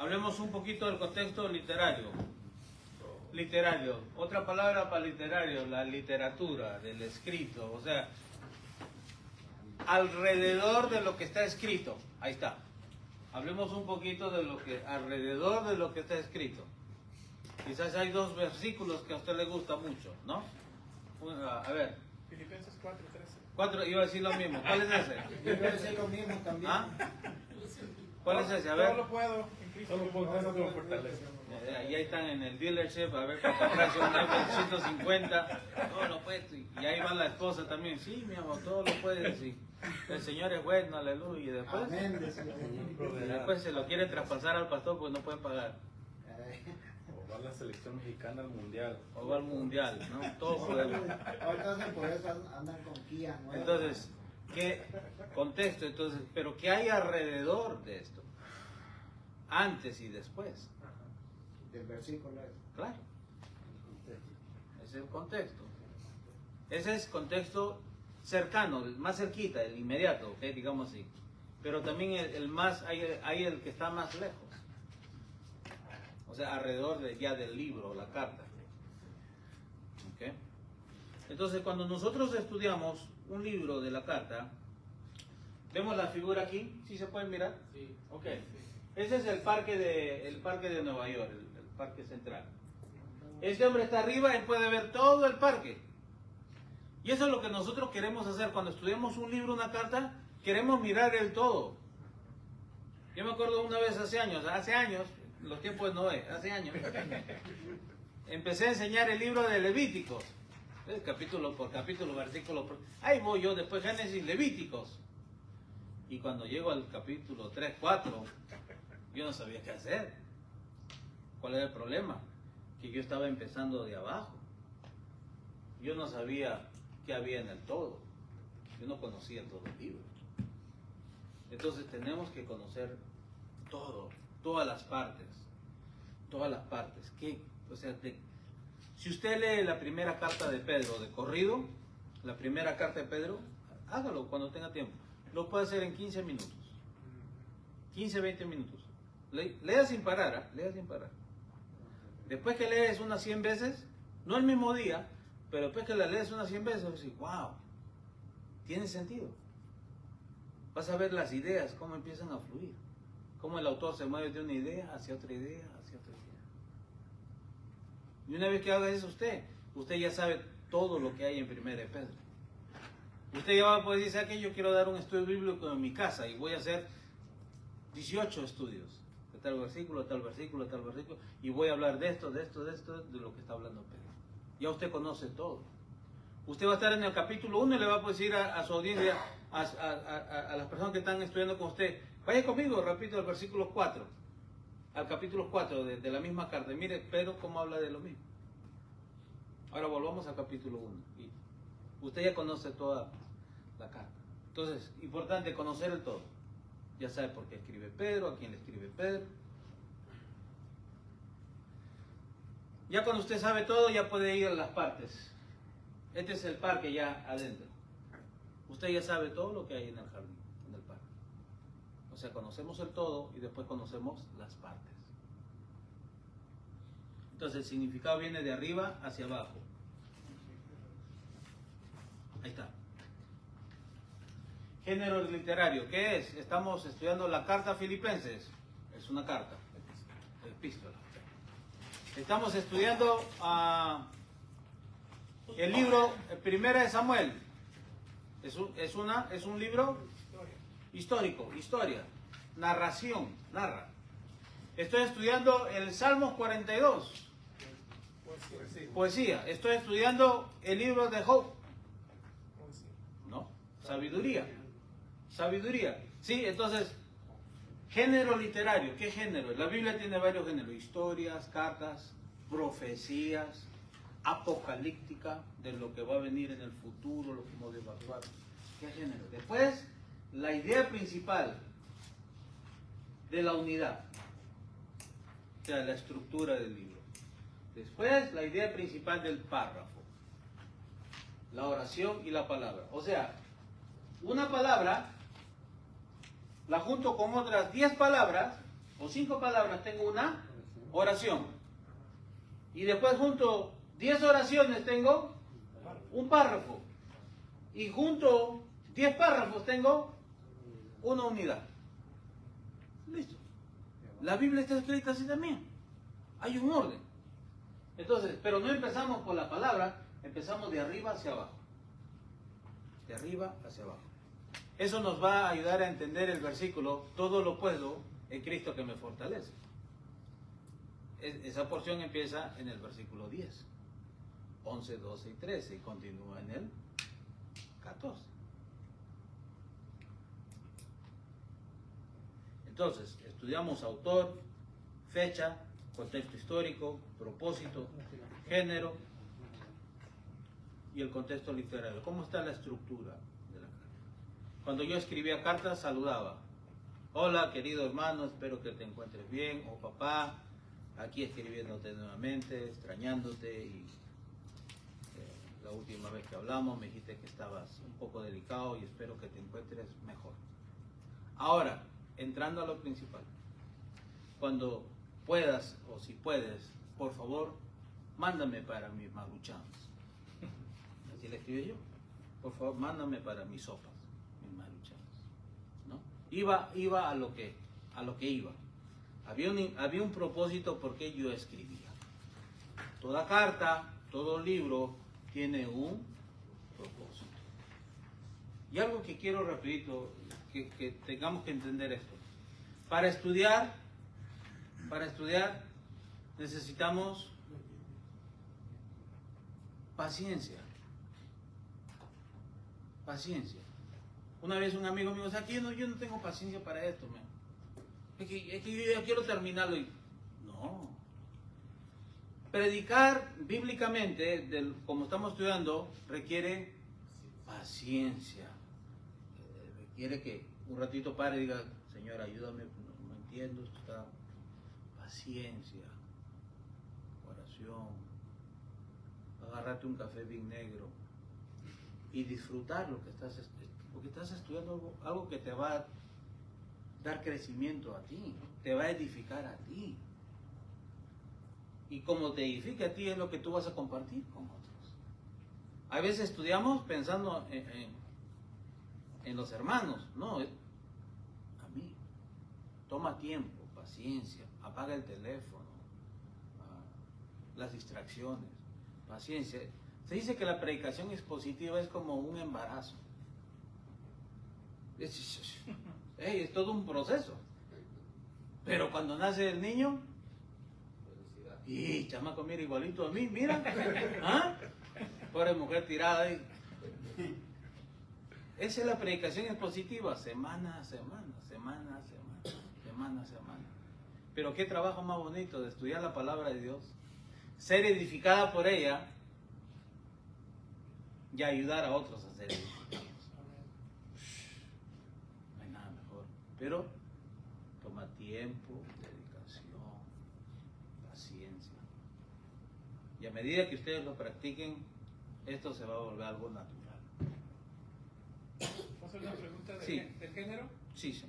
Hablemos un poquito del contexto literario. Literario, otra palabra para literario, la literatura, del escrito, o sea, alrededor de lo que está escrito. Ahí está. Hablemos un poquito de lo que, alrededor de lo que está escrito. Quizás hay dos versículos que a usted le gusta mucho, ¿no? A ver. Filipenses 4:13. Iba a decir lo mismo. ¿Cuál es ese? Yo iba a decir lo mismo también. ¿Ah? ¿Cuál es ese? A ver. Todo lo puedo en Cristo. Solo por eso que me fortalece. Y ahí están en el dealership, a ver cuánta fracción hay, 150. Todo lo puede. Y ahí va la esposa también. Sí, mi amor, todo lo puede decir. El Señor es bueno, aleluya. Y después, Amén, decía. después se lo quiere traspasar al pastor porque no pueden pagar. O va la selección mexicana al mundial. O va al mundial, ¿no? Todo podemos. Ahorita por eso andan con Kia nueva. Entonces, ¿qué contexto? Entonces, pero ¿qué hay alrededor de esto? Antes y después. Del versículo. Claro. Ese es el contexto. Ese es contexto cercano, el más cerquita, el inmediato, ¿okay? Digamos así. Pero también el más, hay el que está más lejos. O sea, alrededor ya del libro, la carta. ¿Okay? Entonces, cuando nosotros estudiamos un libro de la carta, vemos la figura aquí, ¿sí se pueden mirar? Sí. Ok. Ese es el parque de Nueva York, el parque central. Este hombre está arriba, él puede ver todo el parque. Y eso es lo que nosotros queremos hacer cuando estudiamos un libro, una carta, queremos mirar el todo. Yo me acuerdo una vez hace años, los tiempos de Noé, hace años, empecé a enseñar el libro de Levíticos, capítulo por capítulo, versículo por... Ahí voy yo, después Génesis, Levíticos. Y cuando llego al capítulo 3, 4, yo no sabía qué hacer. ¿Cuál era el problema? Que yo estaba empezando de abajo. Yo no sabía qué había en el todo. Yo no conocía todo el libro. Entonces tenemos que conocer todo, todas las partes. Todas las partes. O sea, si usted lee la primera carta de Pedro de corrido, la primera carta de Pedro, hágalo cuando tenga tiempo. Lo puede hacer en 15 minutos. 15, 20 minutos. Lea sin parar, ¿eh? Lea sin parar. Después que lees unas 100 veces, no el mismo día, pero después que la lees unas 100 veces, vas a decir, wow, tiene sentido. Vas a ver las ideas, cómo empiezan a fluir. Cómo el autor se mueve de una idea hacia otra idea, hacia otra idea. Y una vez que haga eso usted ya sabe todo lo que hay en Primera de Pedro. Usted ya va a poder decir, ¿sabes qué? Yo quiero dar un estudio bíblico en mi casa y voy a hacer 18 estudios. De tal versículo, tal versículo, tal versículo. Y voy a hablar de esto, de esto, de esto, de lo que está hablando Pedro. Ya usted conoce todo. Usted va a estar en el capítulo 1 y le va a decir a su audiencia, a las personas que están estudiando con usted, vaya conmigo, repito, al versículo 4, al capítulo 4 de la misma carta. Mire, Pedro cómo habla de lo mismo. Ahora volvamos al capítulo 1. Y usted ya conoce toda la carta. Entonces, importante conocer el todo. Ya sabe por qué escribe Pedro, a quién le escribe Pedro. Ya cuando usted sabe todo, ya puede ir a las partes. Este es el parque ya adentro. Usted ya sabe todo lo que hay en el jardín, en el parque. O sea, conocemos el todo y después conocemos las partes. Entonces el significado viene de arriba hacia abajo. Ahí está. Género literario, ¿qué es? Estamos estudiando la carta a Filipenses. Es una carta, epístola. Estamos estudiando el libro Primera de Samuel. Es un libro histórico, historia, narración, narra. Estoy estudiando el Salmos 42. Poesía. Estoy estudiando el libro de Job. ¿No? Sabiduría. Sabiduría. Sí, entonces, género literario. ¿Qué género? La Biblia tiene varios géneros. Historias, cartas, profecías, apocalíptica, de lo que va a venir en el futuro, lo que hemos de evaluar. ¿Qué género? Después, la idea principal de la unidad. O sea, la estructura del libro. Después, la idea principal del párrafo. La oración y la palabra. O sea, una palabra la junto con otras 10 palabras, o 5 palabras tengo una oración. Y después junto 10 oraciones tengo un párrafo. Y junto 10 párrafos tengo una unidad. Listo. La Biblia está escrita así también. Hay un orden. Entonces, pero no empezamos por la palabra, empezamos de arriba hacia abajo. De arriba hacia abajo. Eso nos va a ayudar a entender el versículo, todo lo puedo en Cristo que me fortalece. Esa porción empieza en el versículo 10, 11, 12 y 13 y continúa en el 14. Entonces, estudiamos autor, fecha, contexto histórico, propósito, género y el contexto literario. ¿Cómo está la estructura de la carta? Cuando yo escribía cartas, saludaba. Hola, querido hermano, espero que te encuentres bien. O papá, aquí escribiéndote nuevamente, extrañándote. Y la última vez que hablamos me dijiste que estabas un poco delicado y espero que te encuentres mejor. Ahora, entrando a lo principal. Cuando puedas o si puedes, por favor, mándame para mis maruchans. Así le escribí yo. Por favor, mándame para mis sopas, mis maruchans. ¿No? Iba a lo que iba. Había un propósito porque yo escribía. Toda carta, todo libro tiene un propósito. Y algo que quiero rapidito, que tengamos que entender esto. Para estudiar necesitamos paciencia. Paciencia. Una vez un amigo me dijo, aquí yo no tengo paciencia para esto, man. Es que yo ya quiero terminarlo. Y no. Predicar bíblicamente, como estamos estudiando, requiere paciencia. Requiere que un ratito pare y diga, Señor, ayúdame, no entiendo, esto está... Paciencia, oración, agarrarte un café bien negro y disfrutar lo que estás porque estás estudiando algo que te va a dar crecimiento a ti, te va a edificar a ti. Y como te edifica a ti es lo que tú vas a compartir con otros. A veces estudiamos pensando en los hermanos, no, a mí. Toma tiempo, paciencia, apaga el teléfono, las distracciones, paciencia. Se dice que la predicación expositiva es como un embarazo. Es todo un proceso. Pero cuando nace el niño, y chamaco, mira, igualito a mí, mira. ¿Ah? Pobre mujer tirada ahí. Esa es la predicación expositiva, semana a semana, semana a semana, semana a semana. Pero qué trabajo más bonito de estudiar la palabra de Dios, ser edificada por ella y ayudar a otros a ser edificados. No hay nada mejor. Pero toma tiempo, dedicación, paciencia. Y a medida que ustedes lo practiquen, esto se va a volver algo natural. ¿Puedo hacer una pregunta Sí. del género? Sí, sí.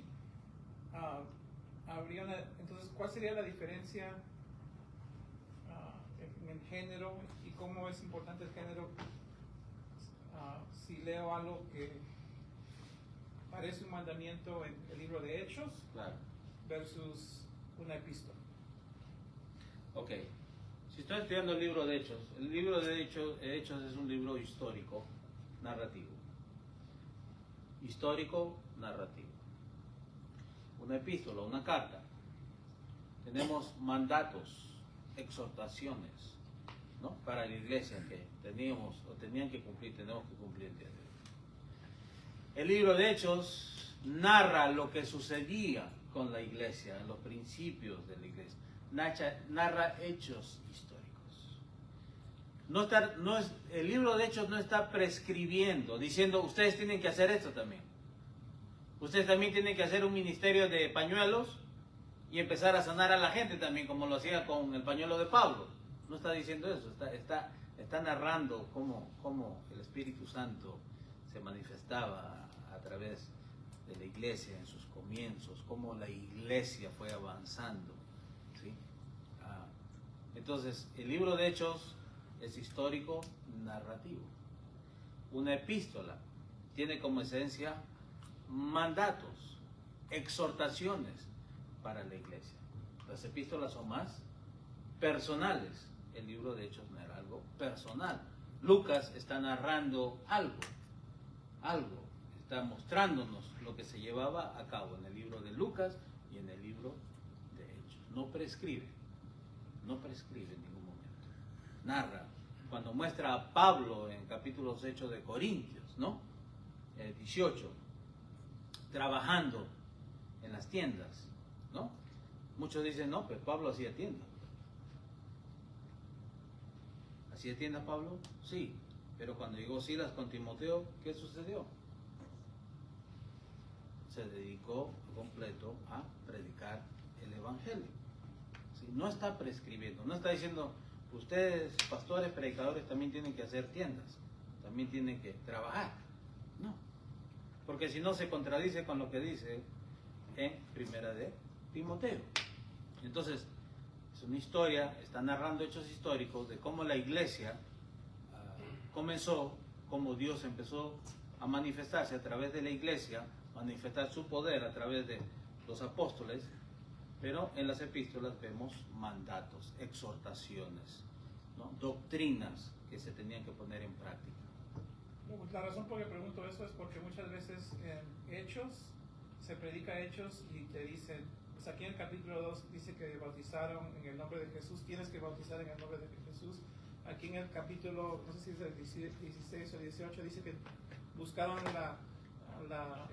Entonces, ¿cuál sería la diferencia en el género y cómo es importante el género si leo algo que parece un mandamiento en el libro de Hechos Claro. versus una epístola? Ok. Si estoy estudiando el libro de Hechos es un libro histórico, narrativo. Histórico, narrativo. Una epístola, una carta. Tenemos mandatos, exhortaciones, ¿no? Para la iglesia que teníamos o tenían que cumplir, tenemos que cumplir el día de hoy. El libro de Hechos narra lo que sucedía con la iglesia, en los principios de la iglesia. Narra hechos históricos. El libro de Hechos no está prescribiendo, diciendo ustedes tienen que hacer esto también. Ustedes también tienen que hacer un ministerio de pañuelos y empezar a sanar a la gente también, como lo hacía con el pañuelo de Pablo. No está diciendo eso, está narrando cómo el Espíritu Santo se manifestaba a través de la iglesia en sus comienzos, cómo la iglesia fue avanzando, ¿sí? Entonces, el libro de Hechos es histórico narrativo. Una epístola tiene como esencia mandatos, exhortaciones para la iglesia. Las epístolas son más personales. El libro de Hechos no era algo personal. Lucas está narrando algo, está mostrándonos lo que se llevaba a cabo en el libro de Lucas y en el libro de Hechos. No prescribe en ningún momento. Narra. Cuando muestra a Pablo en capítulos 8 de Corintios, ¿no? 18, trabajando en las tiendas, ¿no? Muchos dicen, no, pues Pablo hacía tiendas. ¿Hacía tiendas Pablo? Sí, pero cuando llegó Silas con Timoteo, ¿qué sucedió? Se dedicó completo a predicar el evangelio. ¿Sí? No está prescribiendo, no está diciendo, ustedes, pastores, predicadores, también tienen que hacer tiendas, también tienen que trabajar. No, porque si no se contradice con lo que dice en Primera de Timoteo. Entonces, es una historia, está narrando hechos históricos de cómo la iglesia comenzó, cómo Dios empezó a manifestarse a través de la iglesia, manifestar su poder a través de los apóstoles, pero en las epístolas vemos mandatos, exhortaciones, ¿no? Doctrinas que se tenían que poner en práctica. La razón por la que pregunto eso es porque muchas veces en Hechos, se predica Hechos y te dicen, pues aquí en el capítulo 2 dice que bautizaron en el nombre de Jesús, tienes que bautizar en el nombre de Jesús. Aquí en el capítulo, no sé si es el 16 o 18, dice que buscaron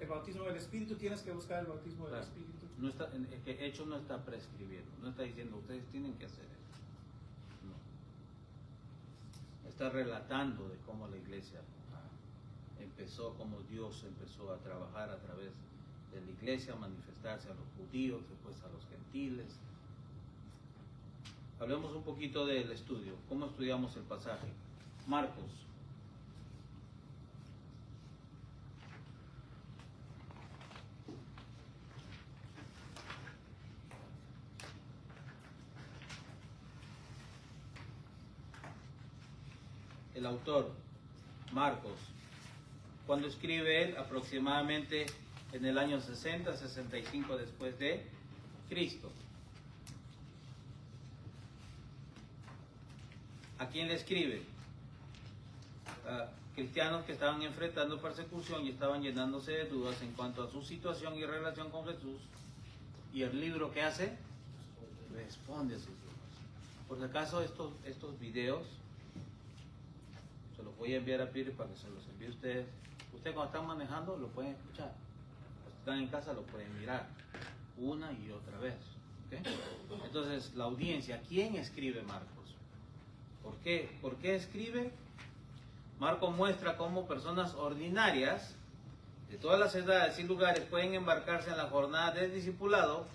el bautismo del Espíritu, tienes que buscar el bautismo del Espíritu. No está, que Hechos no está prescribiendo, no está diciendo ustedes tienen que hacer eso. No. Está relatando de cómo la iglesia empezó, cómo Dios empezó a trabajar a través de la iglesia, a manifestarse a los judíos, después a los gentiles. Hablemos un poquito del estudio. ¿Cómo estudiamos el pasaje? Marcos. El autor, Marcos, cuando escribe él, aproximadamente en el año 60, 65 después de Cristo. ¿A quién le escribe? A cristianos que estaban enfrentando persecución y estaban llenándose de dudas en cuanto a su situación y relación con Jesús. ¿Y el libro qué hace? Responde a sus dudas. Por si acaso estos videos se los voy a enviar a Piri para que se los envíe a ustedes. Ustedes cuando están manejando lo pueden escuchar. Cuando están en casa lo pueden mirar una y otra vez. ¿Okay? Entonces, la audiencia, ¿quién escribe Marcos? ¿Por qué? ¿Por qué escribe? Marcos muestra cómo personas ordinarias de todas las edades y lugares pueden embarcarse en la jornada del discipulado,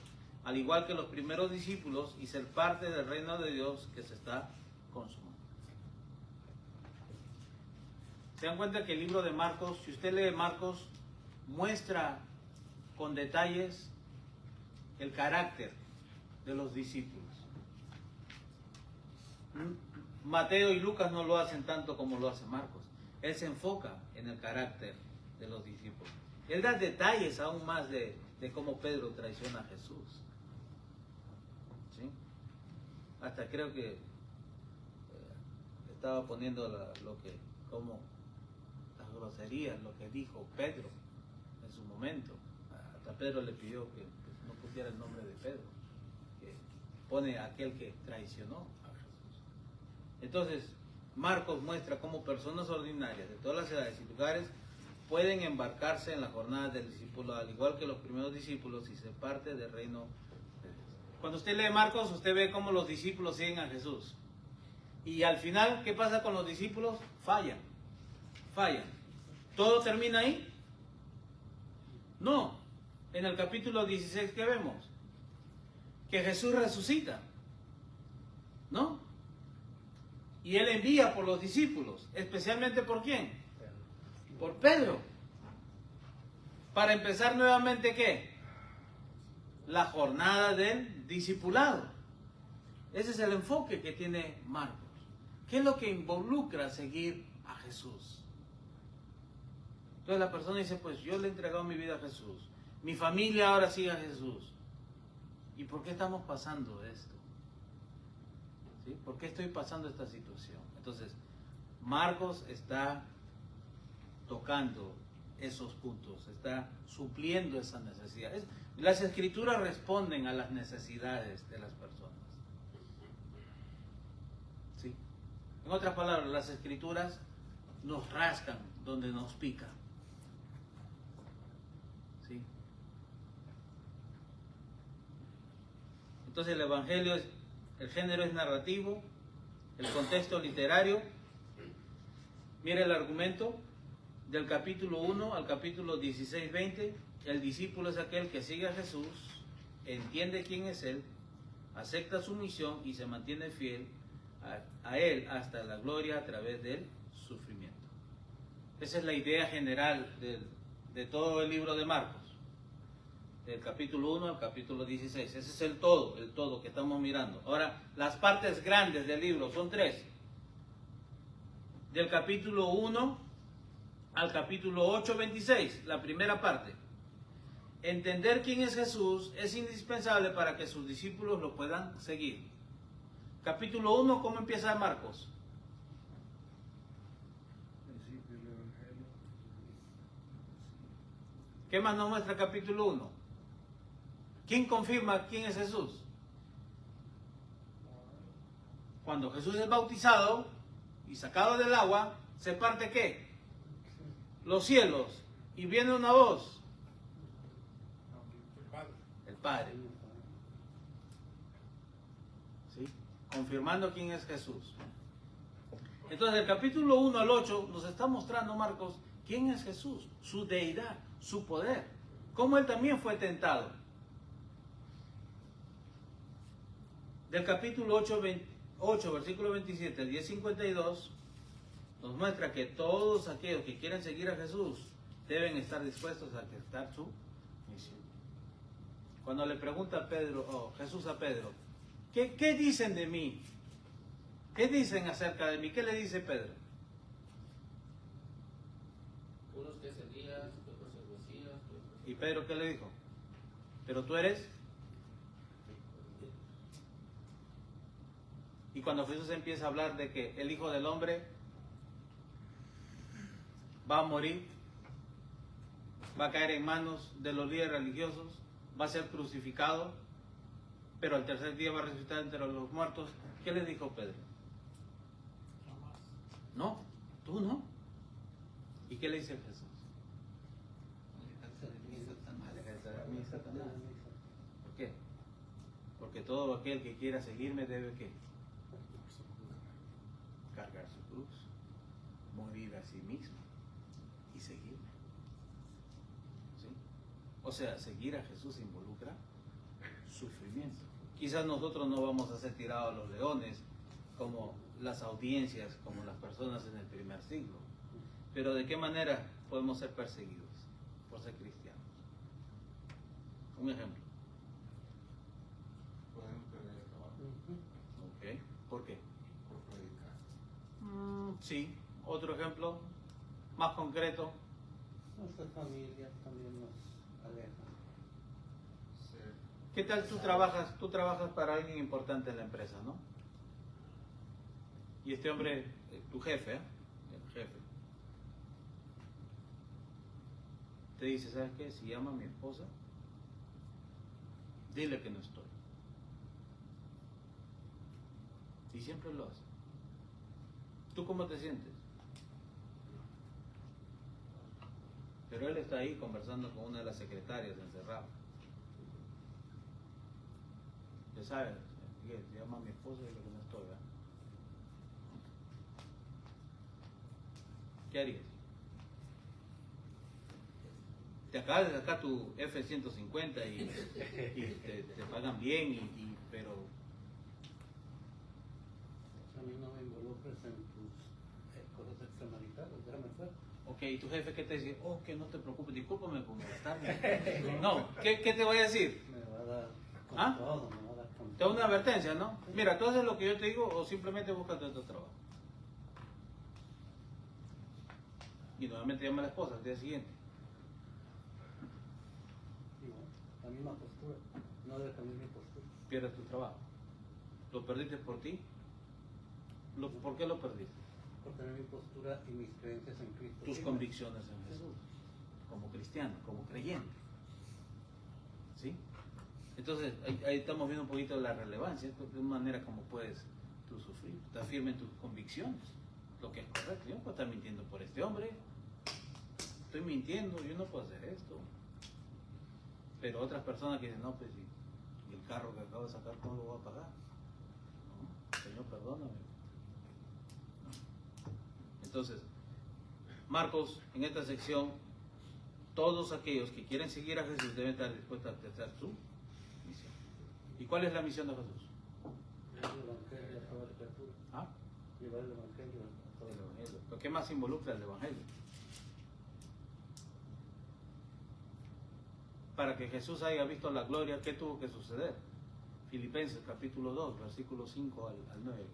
al igual que los primeros discípulos, y ser parte del reino de Dios que se está consumando. Se dan cuenta que el libro de Marcos, si usted lee Marcos, muestra con detalles el carácter de los discípulos. Mateo y Lucas no lo hacen tanto como lo hace Marcos. Él se enfoca en el carácter de los discípulos. Él da detalles aún más de cómo Pedro traiciona a Jesús. ¿Sí? Hasta creo que estaba poniendo como las groserías, lo que dijo Pedro en su momento. Hasta Pedro le pidió que no pusiera el nombre de Pedro, que pone aquel que traicionó a Jesús. Entonces, Marcos muestra cómo personas ordinarias de todas las edades y lugares pueden embarcarse en la jornada del discípulo, al igual que los primeros discípulos, y ser parte del reino de Dios. Cuando usted lee Marcos, usted ve cómo los discípulos siguen a Jesús. Y al final, ¿qué pasa con los discípulos? Fallan. ¿Todo termina ahí? No. En el capítulo 16, ¿qué vemos? Que Jesús resucita. ¿No? Y Él envía por los discípulos. ¿Especialmente por quién? Por Pedro. Para empezar nuevamente, ¿qué? La jornada del discipulado. Ese es el enfoque que tiene Marcos. ¿Qué es lo que involucra seguir a Jesús? Entonces la persona dice, pues yo le he entregado mi vida a Jesús. Mi familia ahora sigue a Jesús. ¿Y por qué estamos pasando esto? ¿Sí? ¿Por qué estoy pasando esta situación? Entonces, Marcos está tocando esos puntos, está supliendo esas necesidades. Las escrituras responden a las necesidades de las personas. ¿Sí? En otras palabras, las escrituras nos rascan donde nos pica. ¿Sí? Entonces el evangelio el género es narrativo, el contexto literario. Mira el argumento del capítulo 1 al capítulo 16-20. El discípulo es aquel que sigue a Jesús, entiende quién es Él, acepta su misión y se mantiene fiel a Él hasta la gloria a través del sufrimiento. Esa es la idea general de todo el libro de Marcos, del capítulo 1 al capítulo 16. Ese es el todo que estamos mirando. Ahora, las partes grandes del libro son 3. Del capítulo 1 al capítulo 8-26, la primera parte. Entender quién es Jesús es indispensable para que sus discípulos lo puedan seguir. Capítulo 1, ¿cómo empieza Marcos? ¿Qué más nos muestra capítulo 1? ¿Quién confirma quién es Jesús? Cuando Jesús es bautizado y sacado del agua, ¿se parte qué? Los cielos. Y viene una voz. El Padre. ¿Sí? Confirmando quién es Jesús. Entonces, del capítulo 1 al 8 nos está mostrando Marcos quién es Jesús, su deidad, su poder, cómo Él también fue tentado. Del capítulo 8 versículo 27 al 10:52, nos muestra que todos aquellos que quieren seguir a Jesús deben estar dispuestos a aceptar su misión. Cuando le pregunta Jesús a Pedro, ¿qué dicen de mí? ¿Qué dicen acerca de mí? ¿Qué le dice Pedro? Unos que es Elías, otros el Mesías. ¿Y Pedro qué le dijo? ¿Pero tú eres? Y cuando Jesús empieza a hablar de que el Hijo del Hombre va a morir, va a caer en manos de los líderes religiosos, va a ser crucificado, pero al tercer día va a resucitar entre los muertos, ¿qué le dijo Pedro? No, tú no. ¿Y qué le dice Jesús? Aléjate de mí, Satanás. ¿Por qué? Porque todo aquel que quiera seguirme debe ¿qué? Cargar su cruz, morir a sí mismo y seguirme. ¿Sí? O sea, seguir a Jesús involucra sufrimiento. Quizás nosotros no vamos a ser tirados a los leones como las audiencias, como las personas en el primer siglo. Pero ¿de qué manera podemos ser perseguidos por ser cristianos? Un ejemplo. Podemos perder el trabajo ¿Ok? ¿Por qué? por predicar. Sí. Otro ejemplo más concreto. Nuestras familias también nos alejan. Ser ¿Qué tal tú trabajas? Tú trabajas para alguien importante en la empresa, ¿no? Y este hombre, tu jefe, el jefe, te dice, ¿sabes qué? Si llama a mi esposa, dile que no estoy. Y siempre lo hace. ¿Tú cómo te sientes? Pero él está ahí conversando con una de las secretarias encerrado. Ya sabes, si llama a mi esposa, dile que no estoy, ¿verdad? ¿Qué harías? Te acabas de sacar tu F-150 y te pagan bien, pero A mí no me involucres en tus cosas extramaritales, déjame fuera. Ok, ¿y tu jefe qué te dice? Oh, que no te preocupes, discúlpame por molestarme. No, ¿qué te voy a decir? Me va a dar con ¿Ah? todo, me va a dar con Te da una advertencia, ¿no? Mira, tú haces lo que yo te digo o simplemente búscate otro trabajo. Y nuevamente llama a la esposa al día siguiente. Y bueno, la misma postura, no debe cambiar mi postura. Pierdes tu trabajo. ¿Lo perdiste por ti? ¿Por qué lo perdiste? Por tener mi postura y mis creencias en Cristo. Tus convicciones en Jesús, como cristiano, como creyente. ¿Sí? Entonces, ahí estamos viendo un poquito la relevancia, de una manera como puedes tú sufrir. Estás firme en tus convicciones, lo que es correcto. Yo no puedo estar mintiendo por este hombre, estoy mintiendo, yo no puedo hacer esto. Pero otras personas que dicen, no, pues y el carro que acabo de sacar, ¿cómo lo voy a pagar? No, Señor, perdóname. Entonces, Marcos, en esta sección, todos aquellos que quieren seguir a Jesús deben estar dispuestos a aceptar su misión. ¿Y cuál es la misión de Jesús? Llevar el Evangelio a toda la criatura. ¿Ah? Llevar el Evangelio a toda El la Evangelio. ¿Pero qué más involucra el Evangelio? Para que Jesús haya visto la gloria, ¿qué tuvo que suceder? Filipenses capítulo 2, versículos 5 al 9.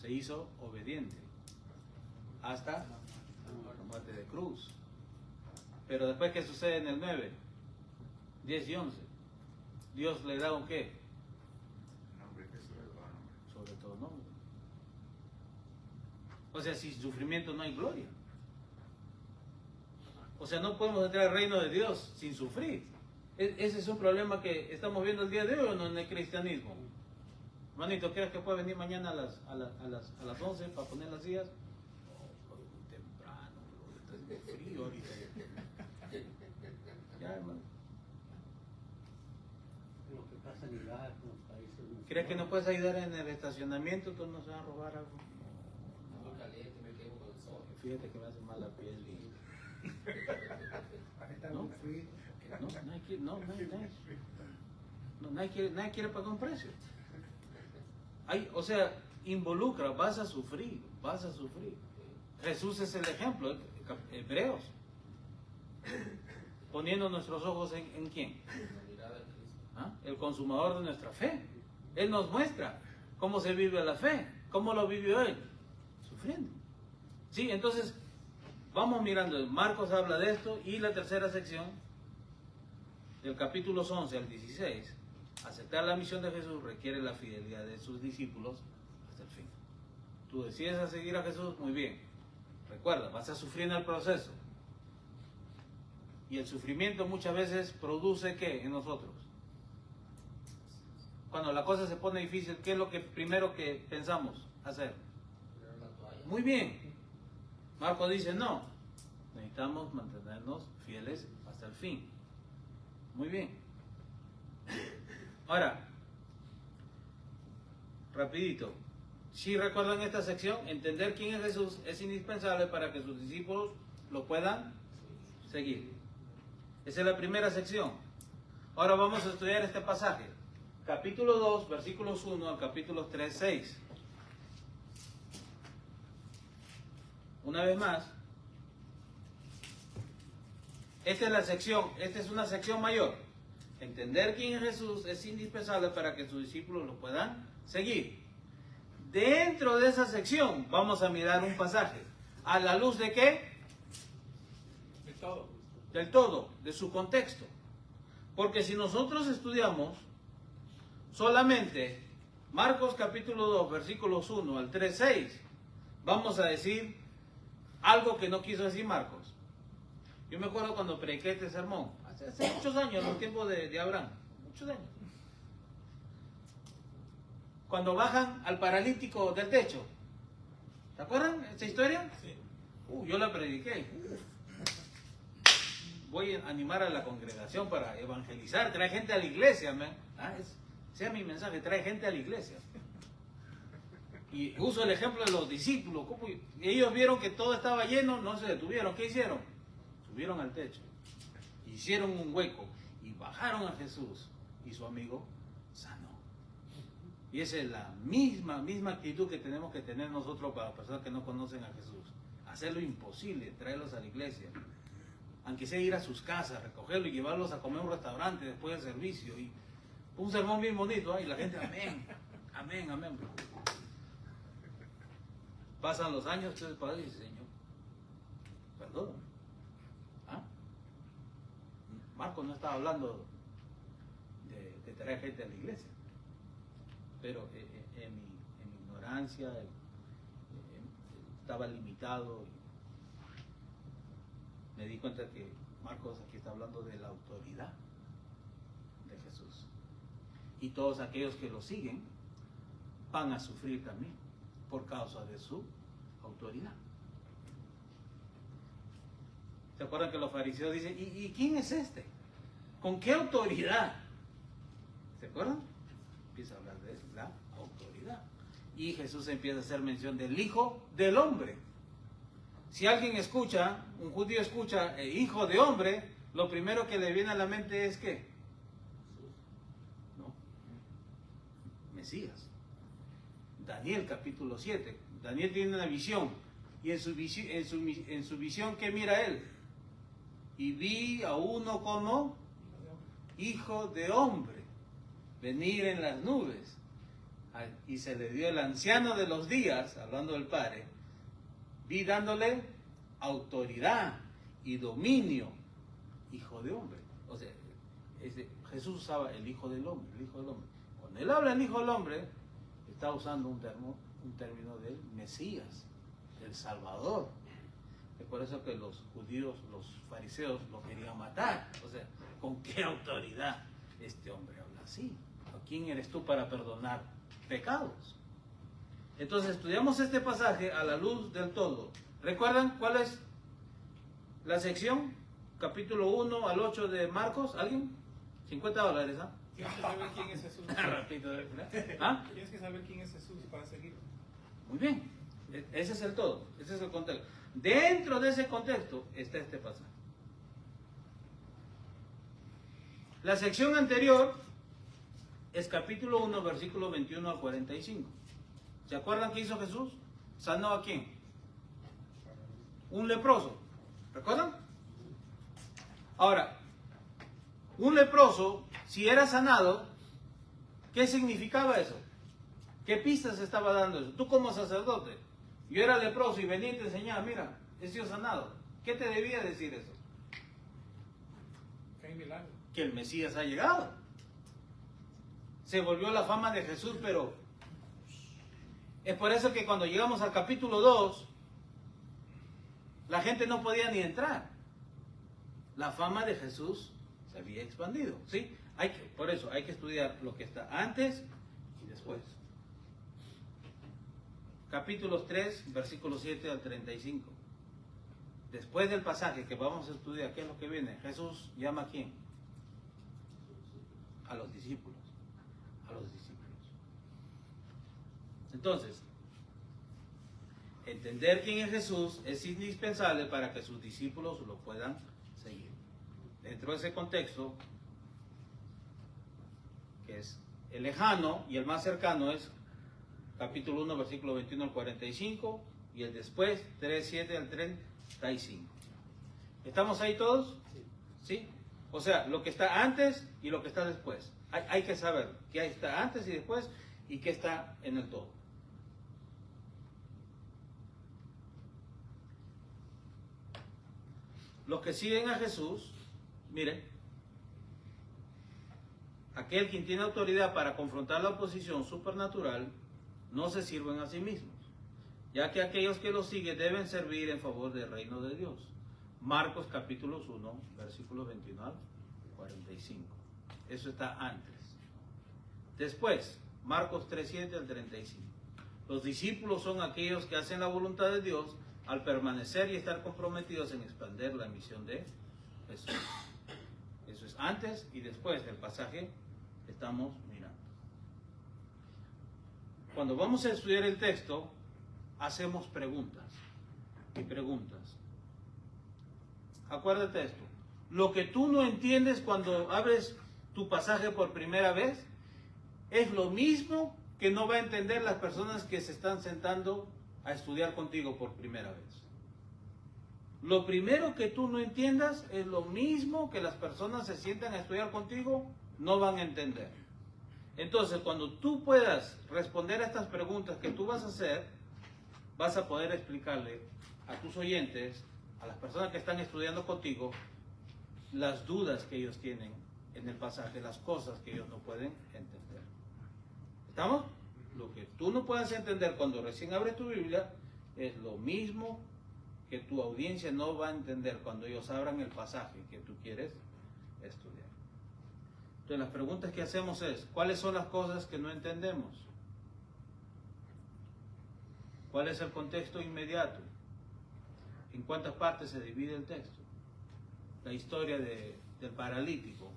Se hizo obediente hasta la muerte de cruz. Pero después, ¿qué sucede en el 9? 10 y 11. Dios le da un qué? El nombre que sobre todo nombre. Sobre todo nombre. O sea, sin sufrimiento no hay gloria. O sea, no podemos entrar al reino de Dios sin sufrir. Ese es un problema que estamos viendo el día de hoy, ¿o no? En el cristianismo. Manito, ¿crees que puede venir mañana a las 11 para poner las sillas? Oh, muy temprano, está muy frío ahorita. Ya, hermano. Lo que pasa en Irak, en los países musulmanes. ¿Crees que no puedes ayudar en el estacionamiento? ¿Tú nos vas a robar algo? Estoy caliente, me quemo con el sol. Fíjate que me hace mal la piel. Ahorita ¿No? muy frío. Nadie quiere pagar un precio. O sea, involucra, vas a sufrir. Jesús es el ejemplo, Hebreos. Poniendo nuestros ojos en ¿quién? La mirada de Cristo. ¿Ah? El consumador de nuestra fe. Él nos muestra cómo se vive la fe, cómo lo vivió Él, sufriendo. Sí, entonces, vamos mirando, Marcos habla de esto y la tercera sección, del capítulo 11 al 16, aceptar la misión de Jesús requiere la fidelidad de sus discípulos hasta el fin. Tú decides a seguir a Jesús, muy bien. Recuerda, vas a sufrir en el proceso. Y el sufrimiento muchas veces produce ¿qué en nosotros? Cuando la cosa se pone difícil, ¿qué es lo que primero que pensamos hacer? Tirar la toalla. Muy bien. Marcos dice, no, necesitamos mantenernos fieles hasta el fin. Muy bien. Ahora, rapidito. Si recuerdan esta sección, entender quién es Jesús es indispensable para que sus discípulos lo puedan seguir. Esa es la primera sección. Ahora vamos a estudiar este pasaje. Capítulo 2, versículos 1 al capítulo 3, 6. Una vez más, esta es la sección, esta es una sección mayor. Entender quién es Jesús es indispensable para que sus discípulos lo puedan seguir. Dentro de esa sección vamos a mirar un pasaje. ¿A la luz de qué? De todo. Del todo, de su contexto. Porque si nosotros estudiamos solamente Marcos capítulo 2, versículos 1 al 3, 6, vamos a decir algo que no quiso decir Marcos. Yo me acuerdo cuando prediqué este sermón, hace muchos años, en los tiempos de Abraham, muchos años. Cuando bajan al paralítico del techo. ¿Se acuerdan esa historia? Sí. Yo la prediqué. Voy a animar a la congregación para evangelizar, trae gente a la iglesia, man. Sea mi mensaje, trae gente a la iglesia. Y uso el ejemplo de los discípulos. Ellos vieron que todo estaba lleno, no se detuvieron. ¿Qué hicieron? Subieron al techo, hicieron un hueco y bajaron a Jesús y su amigo sanó. Y esa es la misma actitud que tenemos que tener nosotros para personas que no conocen a Jesús. Hacer lo imposible, traerlos a la iglesia. Aunque sea ir a sus casas, recogerlos y llevarlos a comer a un restaurante después del servicio. Y un sermón bien bonito, ¿eh? Y la gente, amén, amén, amén. Pasan los años, ustedes padre y dicen, Señor, perdóname. ¿Ah? Marcos no estaba hablando de traer gente a la iglesia, pero en mi ignorancia estaba limitado. Me di cuenta que Marcos aquí está hablando de la autoridad de Jesús. Y todos aquellos que lo siguen van a sufrir también por causa de su autoridad. ¿Se acuerdan que los fariseos dicen, ¿y quién es este? ¿Con qué autoridad? ¿Se acuerdan? Empieza a hablar de eso, la autoridad. Y Jesús empieza a hacer mención del Hijo del Hombre. Si alguien escucha, un judío escucha Hijo de Hombre, lo primero que le viene a la mente es ¿qué? No. Mesías. Daniel capítulo 7. Daniel tiene una visión. Y en su visión, ¿qué mira él? Y vi a uno como Hijo de Hombre venir en las nubes. Y se le dio el anciano de los días, hablando del Padre, vi dándole autoridad y dominio, Hijo de Hombre. O sea, Jesús usaba el Hijo del Hombre, el Hijo del Hombre. Cuando él habla del Hijo del Hombre, está usando un término del Mesías, del Salvador. Es por eso que los judíos, los fariseos, lo querían matar. O sea, ¿con qué autoridad este hombre habla así? ¿Quién eres tú para perdonar pecados? Entonces estudiamos este pasaje a la luz del todo. ¿Recuerdan cuál es la sección? Capítulo 1 al 8 de Marcos. ¿Alguien? $50, ¿ah? Tienes que saber quién es Jesús. Rápido, ¿ah? Tienes que saber quién es Jesús para seguirlo. Muy bien. Ese es el todo. Ese es el contexto. Dentro de ese contexto está este pasaje. La sección anterior es capítulo 1, versículo 21 al 45. ¿Se acuerdan qué hizo Jesús? ¿Sanó a quién? Un leproso. ¿Recuerdan? Ahora, un leproso, si era sanado, ¿qué significaba eso? ¿Qué pistas estaba dando eso? Tú como sacerdote, yo era leproso y venía y te enseñaba, mira, he sido sanado. ¿Qué te debía decir eso? Que hay milagro. Que el Mesías ha llegado. Se volvió la fama de Jesús, pero es por eso que cuando llegamos al capítulo 2, la gente no podía ni entrar. La fama de Jesús se había expandido, ¿sí? Por eso hay que estudiar lo que está antes y después. Capítulos 3, versículos 7 al 35. Después del pasaje que vamos a estudiar, ¿qué es lo que viene? Jesús llama a ¿quién? A los discípulos. A los discípulos. Entonces, entender quién es Jesús es indispensable para que sus discípulos lo puedan seguir. Dentro de ese contexto, que es el lejano y el más cercano es capítulo 1, versículo 21 al 45 y el después 3, 7 al 35. ¿Estamos ahí todos? ¿Sí? O sea, lo que está antes y lo que está después. Hay que saber qué está antes y después y qué está en el todo. Los que siguen a Jesús, miren, aquel quien tiene autoridad para confrontar la oposición supernatural, no se sirven a sí mismos, ya que aquellos que lo siguen deben servir en favor del reino de Dios. Marcos capítulo 1, versículos 21 al 45. Eso está antes. Después, Marcos 3, 7 al 35. Los discípulos son aquellos que hacen la voluntad de Dios al permanecer y estar comprometidos en expandir la misión de Jesús. Eso es antes y después del pasaje que estamos mirando. Cuando vamos a estudiar el texto, hacemos preguntas y preguntas. Acuérdate de esto. Lo que tú no entiendes cuando abres tu pasaje por primera vez es lo mismo que no va a entender las personas que se están sentando a estudiar contigo por primera vez. Lo primero que tú no entiendas es lo mismo que las personas se sientan a estudiar contigo no van a entender. Entonces, cuando tú puedas responder a estas preguntas que tú vas a hacer, vas a poder explicarle a tus oyentes, a las personas que están estudiando contigo, las dudas que ellos tienen en el pasaje, las cosas que ellos no pueden entender. ¿Estamos? Lo que tú no puedas entender cuando recién abres tu Biblia es lo mismo que tu audiencia no va a entender cuando ellos abran el pasaje que tú quieres estudiar. Entonces las preguntas que hacemos es, ¿cuáles son las cosas que no entendemos? ¿Cuál es el contexto inmediato? ¿En cuántas partes se divide el texto? La historia del paralítico.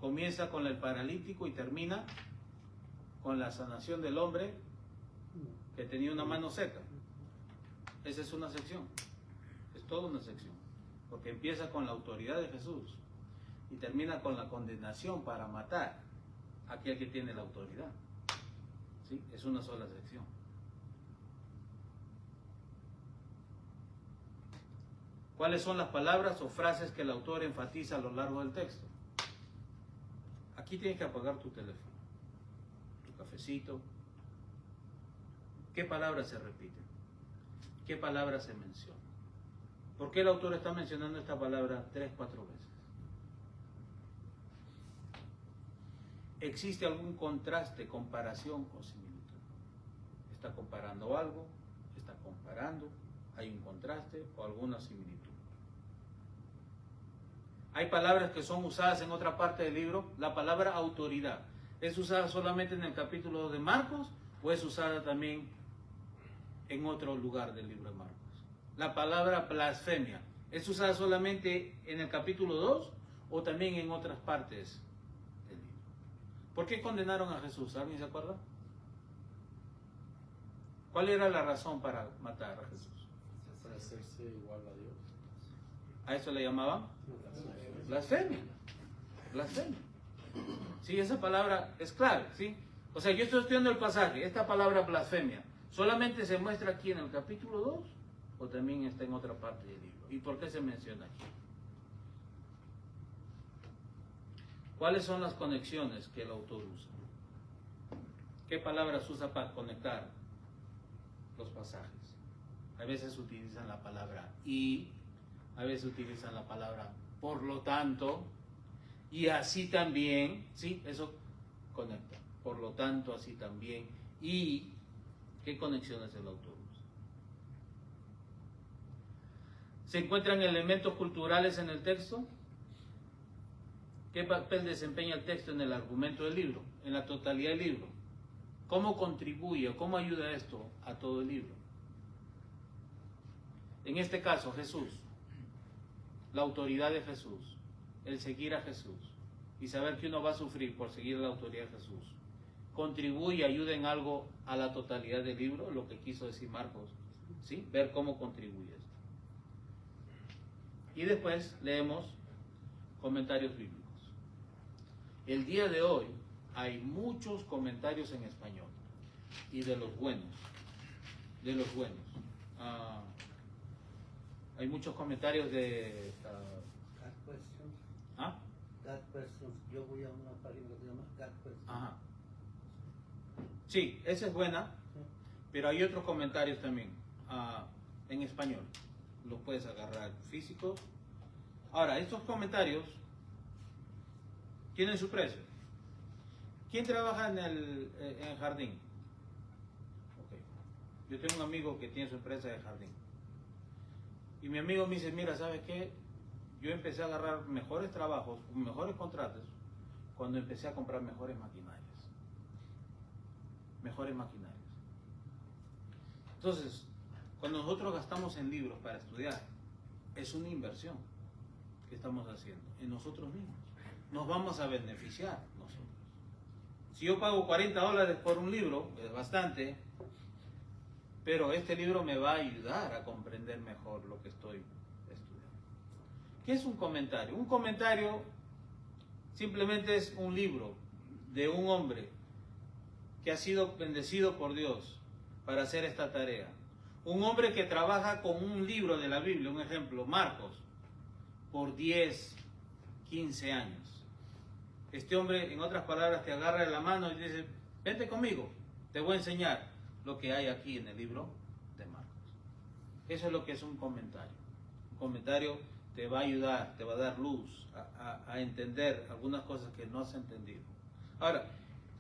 Comienza con el paralítico y termina con la sanación del hombre que tenía una mano seca. Esa es una sección. Es toda una sección. Porque empieza con la autoridad de Jesús y termina con la condenación para matar a aquel que tiene la autoridad. ¿Sí? Es una sola sección. ¿Cuáles son las palabras o frases que el autor enfatiza a lo largo del texto? Aquí tienes que apagar tu teléfono, tu cafecito. ¿Qué palabras se repiten? ¿Qué palabras se mencionan? ¿Por qué el autor está mencionando esta palabra 3, 4 veces? ¿Existe algún contraste, comparación o similitud? ¿Está comparando algo? ¿Está comparando? ¿Hay un contraste o alguna similitud? Hay palabras que son usadas en otra parte del libro. La palabra autoridad, ¿es usada solamente en el capítulo 2 de Marcos o es usada también en otro lugar del libro de Marcos? La palabra blasfemia, ¿es usada solamente en el capítulo 2 o también en otras partes del libro? ¿Por qué condenaron a Jesús? ¿Alguien se acuerda? ¿Cuál era la razón para matar a Jesús? Para hacerse igual a Dios. ¿A eso le llamaban? Blasfemia. Blasfemia. Sí, esa palabra es clave, ¿sí? O sea, yo estoy estudiando el pasaje, esta palabra blasfemia, ¿solamente se muestra aquí en el capítulo 2 o también está en otra parte del libro? ¿Y por qué se menciona aquí? ¿Cuáles son las conexiones que el autor usa? ¿Qué palabras usa para conectar los pasajes? A veces utilizan la palabra y, a veces utilizan la palabra por lo tanto, y así también, ¿sí? Eso conecta. Por lo tanto, así también. ¿Y qué conexiones el autor usa? ¿Se encuentran elementos culturales en el texto? ¿Qué papel desempeña el texto en el argumento del libro, en la totalidad del libro? ¿Cómo contribuye o cómo ayuda esto a todo el libro? En este caso, Jesús, la autoridad de Jesús, el seguir a Jesús y saber que uno va a sufrir por seguir la autoridad de Jesús, ¿contribuye, ayuda en algo a la totalidad del libro? Lo que quiso decir Marcos, ¿sí? Ver cómo contribuye esto. Y después leemos comentarios bíblicos. El día de hoy hay muchos comentarios en español y de los buenos, de los buenos. Hay muchos comentarios de... God questions. ¿Ah? God questions. Yo voy a una página que se llama God questions. Ajá. Sí, esa es buena, pero hay otros comentarios también en español. Los puedes agarrar físicos. Ahora, estos comentarios tienen su precio. ¿Quién trabaja en el jardín? Okay. Yo tengo un amigo que tiene su empresa de jardín. Y mi amigo me dice, mira, ¿sabes qué? Yo empecé a agarrar mejores trabajos, mejores contratos, cuando empecé a comprar mejores maquinarias. Mejores maquinarias. Entonces, cuando nosotros gastamos en libros para estudiar, es una inversión que estamos haciendo en nosotros mismos. Nos vamos a beneficiar nosotros. Si yo pago $40 por un libro, es bastante, pero este libro me va a ayudar a comprender mejor lo que estoy estudiando. ¿Qué es un comentario? Un comentario simplemente es un libro de un hombre que ha sido bendecido por Dios para hacer esta tarea. Un hombre que trabaja con un libro de la Biblia, un ejemplo, Marcos, por 10, 15 años. Este hombre, en otras palabras, te agarra de la mano y dice, vente conmigo, te voy a enseñar lo que hay aquí en el libro de Marcos. Eso es lo que es un comentario. Un comentario te va a ayudar, te va a dar luz a entender algunas cosas que no has entendido. Ahora,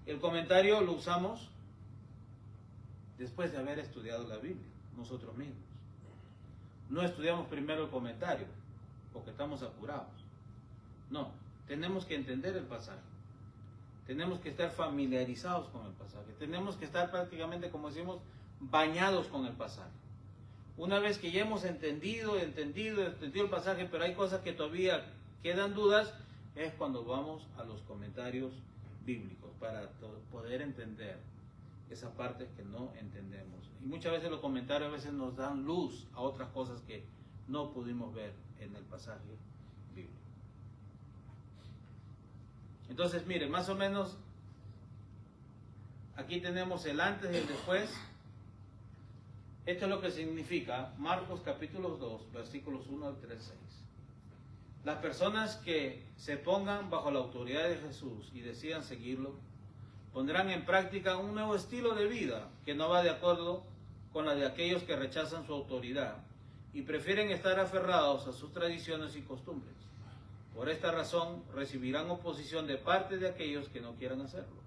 el comentario lo usamos después de haber estudiado la Biblia, nosotros mismos. No estudiamos primero el comentario, porque estamos apurados. No, tenemos que entender el pasaje. Tenemos que estar familiarizados con el pasaje. Tenemos que estar prácticamente, como decimos, bañados con el pasaje. Una vez que ya hemos entendido el pasaje, pero hay cosas que todavía quedan dudas, es cuando vamos a los comentarios bíblicos para poder entender esas partes que no entendemos. Y muchas veces los comentarios a veces nos dan luz a otras cosas que no pudimos ver en el pasaje bíblico. Entonces, miren, más o menos aquí tenemos el antes y el después. Esto es lo que significa Marcos capítulo 2, versículos 1 al 3, 6. Las personas que se pongan bajo la autoridad de Jesús y decidan seguirlo, pondrán en práctica un nuevo estilo de vida que no va de acuerdo con la de aquellos que rechazan su autoridad y prefieren estar aferrados a sus tradiciones y costumbres. Por esta razón recibirán oposición de parte de aquellos que no quieran hacerlo.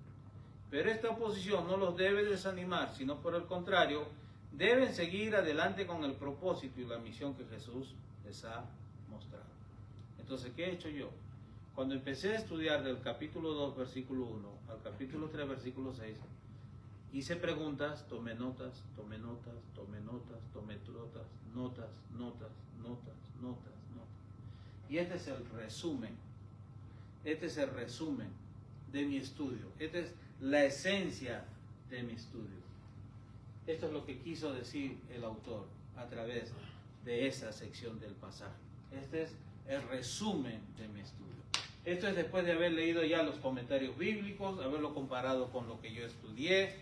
Pero esta oposición no los debe desanimar, sino por el contrario, deben seguir adelante con el propósito y la misión que Jesús les ha mostrado. Entonces, ¿qué he hecho yo? Cuando empecé a estudiar del capítulo 2, versículo 1 al capítulo 3, versículo 6, hice preguntas, tomé notas, tomé notas, tomé notas, tomé notas, notas, notas, notas, notas, notas. Y este es el resumen. Este es el resumen de mi estudio. Esta es la esencia de mi estudio. Esto es lo que quiso decir el autor a través de esa sección del pasaje. Este es el resumen de mi estudio. Esto es después de haber leído ya los comentarios bíblicos, haberlo comparado con lo que yo estudié.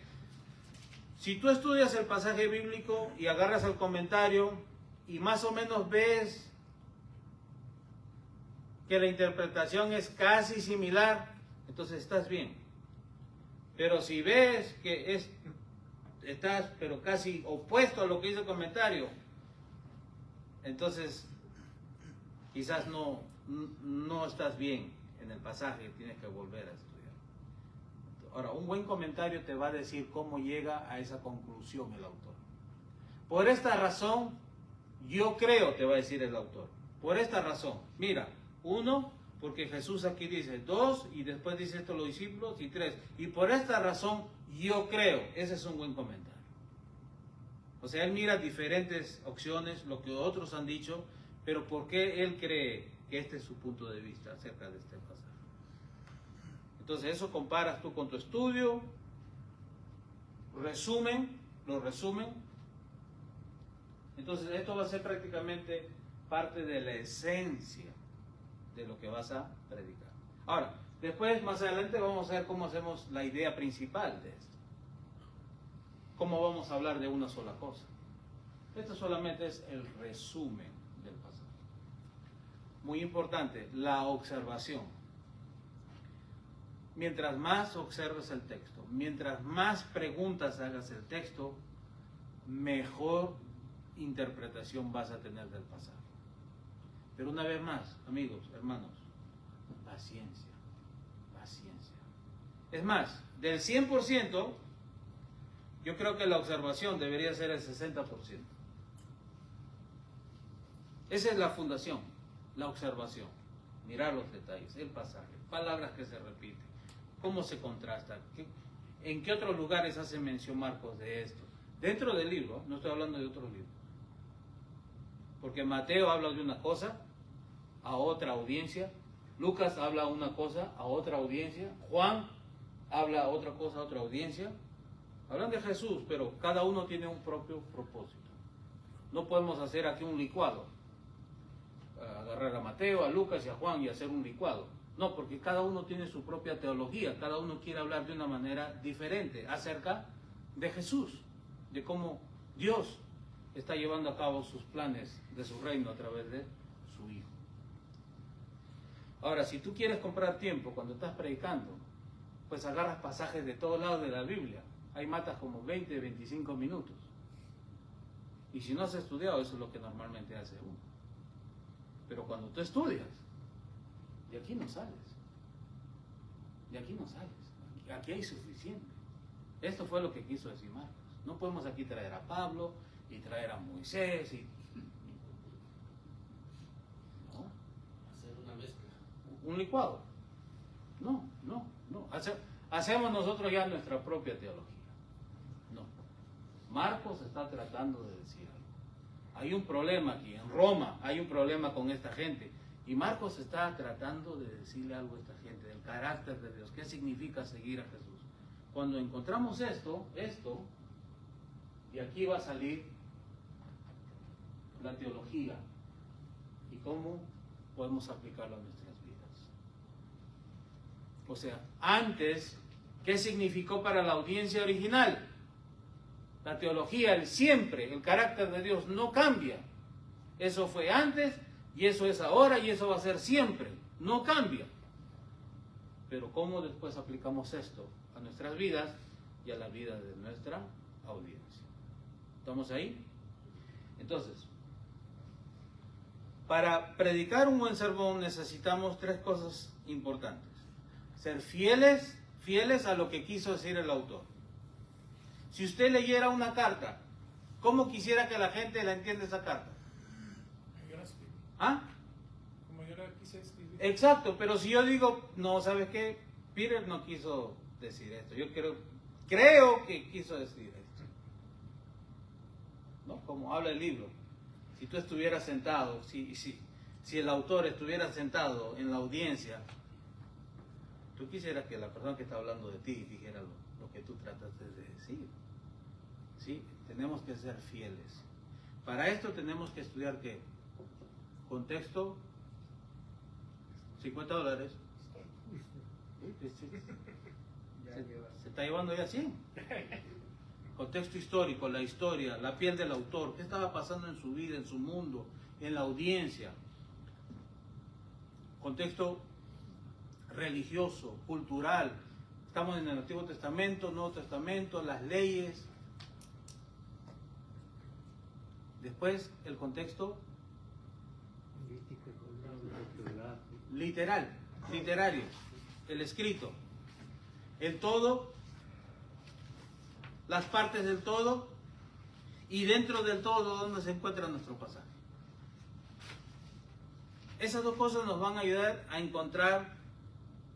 Si tú estudias el pasaje bíblico y agarras el comentario y más o menos ves que la interpretación es casi similar, entonces estás bien. Pero si ves que estás pero casi opuesto a lo que dice el comentario, entonces quizás no estás bien en el pasaje, tienes que volver a estudiar. Ahora, un buen comentario te va a decir cómo llega a esa conclusión el autor. Por esta razón, yo creo, te va a decir el autor. Por esta razón, mira, 1, porque Jesús aquí dice 2, y después dice esto los discípulos, y 3. Y por esta razón, yo creo. Ese es un buen comentario. O sea, él mira diferentes opciones, lo que otros han dicho, pero ¿por qué él cree que este es su punto de vista acerca de este pasaje? Entonces, eso comparas tú con tu estudio, lo resumen. Entonces, esto va a ser prácticamente parte de la esencia de lo que vas a predicar. Ahora, después, más adelante, vamos a ver cómo hacemos la idea principal de esto. ¿Cómo vamos a hablar de una sola cosa? Esto solamente es el resumen del pasaje. Muy importante, la observación. Mientras más observes el texto, mientras más preguntas hagas el texto, mejor interpretación vas a tener del pasaje. Pero una vez más, amigos, hermanos, paciencia, paciencia. Es más, del 100%, yo creo que la observación debería ser el 60%. Esa es la fundación, la observación. Mirar los detalles, el pasaje, palabras que se repiten, cómo se contrastan, en qué otros lugares hace mención Marcos de esto. Dentro del libro, no estoy hablando de otros libros. Porque Mateo habla de una cosa a otra audiencia, Lucas habla una cosa a otra audiencia, Juan habla otra cosa a otra audiencia. Hablan de Jesús, pero cada uno tiene un propio propósito. No podemos hacer aquí un licuado. Agarrar a Mateo, a Lucas y a Juan y hacer un licuado. No, porque cada uno tiene su propia teología, cada uno quiere hablar de una manera diferente acerca de Jesús, de cómo Dios está llevando a cabo sus planes de su reino a través de su Hijo. Ahora, si tú quieres comprar tiempo cuando estás predicando, pues agarras pasajes de todos lados de la Biblia. Ahí matas como 20, 25 minutos. Y si no has estudiado, eso es lo que normalmente hace uno. Pero cuando tú estudias, de aquí no sales. De aquí no sales. Aquí hay suficiente. Esto fue lo que quiso decir Marcos. No podemos aquí traer a Pablo y traer a Moisés y... ¿no? Hacer una mezcla. Un licuado. No. Hacemos nosotros ya nuestra propia teología. No. Marcos está tratando de decir algo. Hay un problema aquí, en Roma hay un problema con esta gente. Y Marcos está tratando de decirle algo a esta gente, del carácter de Dios. ¿Qué significa seguir a Jesús? Cuando encontramos esto, de aquí va a salir la teología y cómo podemos aplicarlo a nuestras vidas. O sea, antes, ¿qué significó para la audiencia original? La teología, el siempre, el carácter de Dios no cambia. Eso fue antes y eso es ahora y eso va a ser siempre. No cambia. Pero ¿cómo después aplicamos esto a nuestras vidas y a la vida de nuestra audiencia? ¿Estamos ahí? Entonces, para predicar un buen sermón necesitamos tres cosas importantes. Ser fieles a lo que quiso decir el autor. Si usted leyera una carta, ¿cómo quisiera que la gente la entienda esa carta? Yo la escribí. ¿Ah? Como yo la quise escribir. Exacto, pero si yo digo, no, ¿sabes qué? Peter no quiso decir esto. Yo creo que quiso decir esto. ¿No? Como habla el libro. Si tú estuvieras sentado, si el autor estuviera sentado en la audiencia, tú quisieras que la persona que está hablando de ti dijera lo que tú trataste de decir. ¿Sí? Tenemos que ser fieles. Para esto tenemos que estudiar ¿qué? Contexto, $50. Se está llevando ya 100. Contexto histórico, la historia, la piel del autor, qué estaba pasando en su vida, en su mundo, en la audiencia. Contexto religioso, cultural. Estamos en el Antiguo Testamento, Nuevo Testamento, las leyes. Después el contexto literario, el escrito, el todo, las partes del todo y dentro del todo donde se encuentra nuestro pasaje. Esas dos cosas nos van a ayudar a encontrar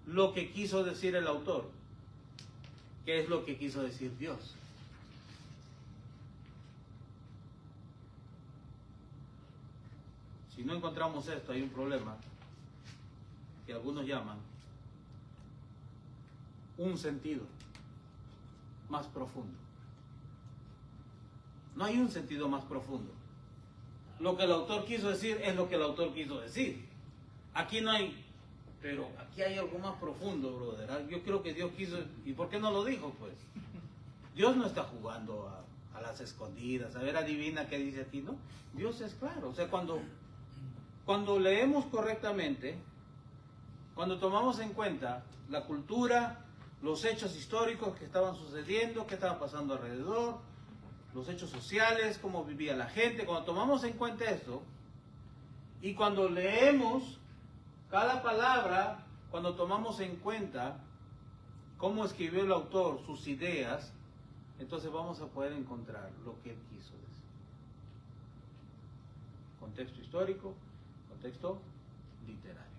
lo que quiso decir el autor, qué es lo que quiso decir Dios. Si no encontramos esto, hay un problema que algunos llaman un sentido más profundo. No hay un sentido más profundo. Lo que el autor quiso decir es lo que el autor quiso decir. Aquí no hay, pero aquí hay algo más profundo, brother. Yo creo que Dios quiso, ¿y por qué no lo dijo? Pues Dios no está jugando a las escondidas, a ver, adivina qué dice aquí, ¿no? Dios es claro. O sea, cuando leemos correctamente, cuando tomamos en cuenta la cultura, los hechos históricos que estaban sucediendo, qué estaba pasando alrededor, los hechos sociales, cómo vivía la gente, cuando tomamos en cuenta esto, y cuando leemos cada palabra, cuando tomamos en cuenta cómo escribió el autor, sus ideas, entonces vamos a poder encontrar lo que él quiso decir. Contexto histórico, contexto literario.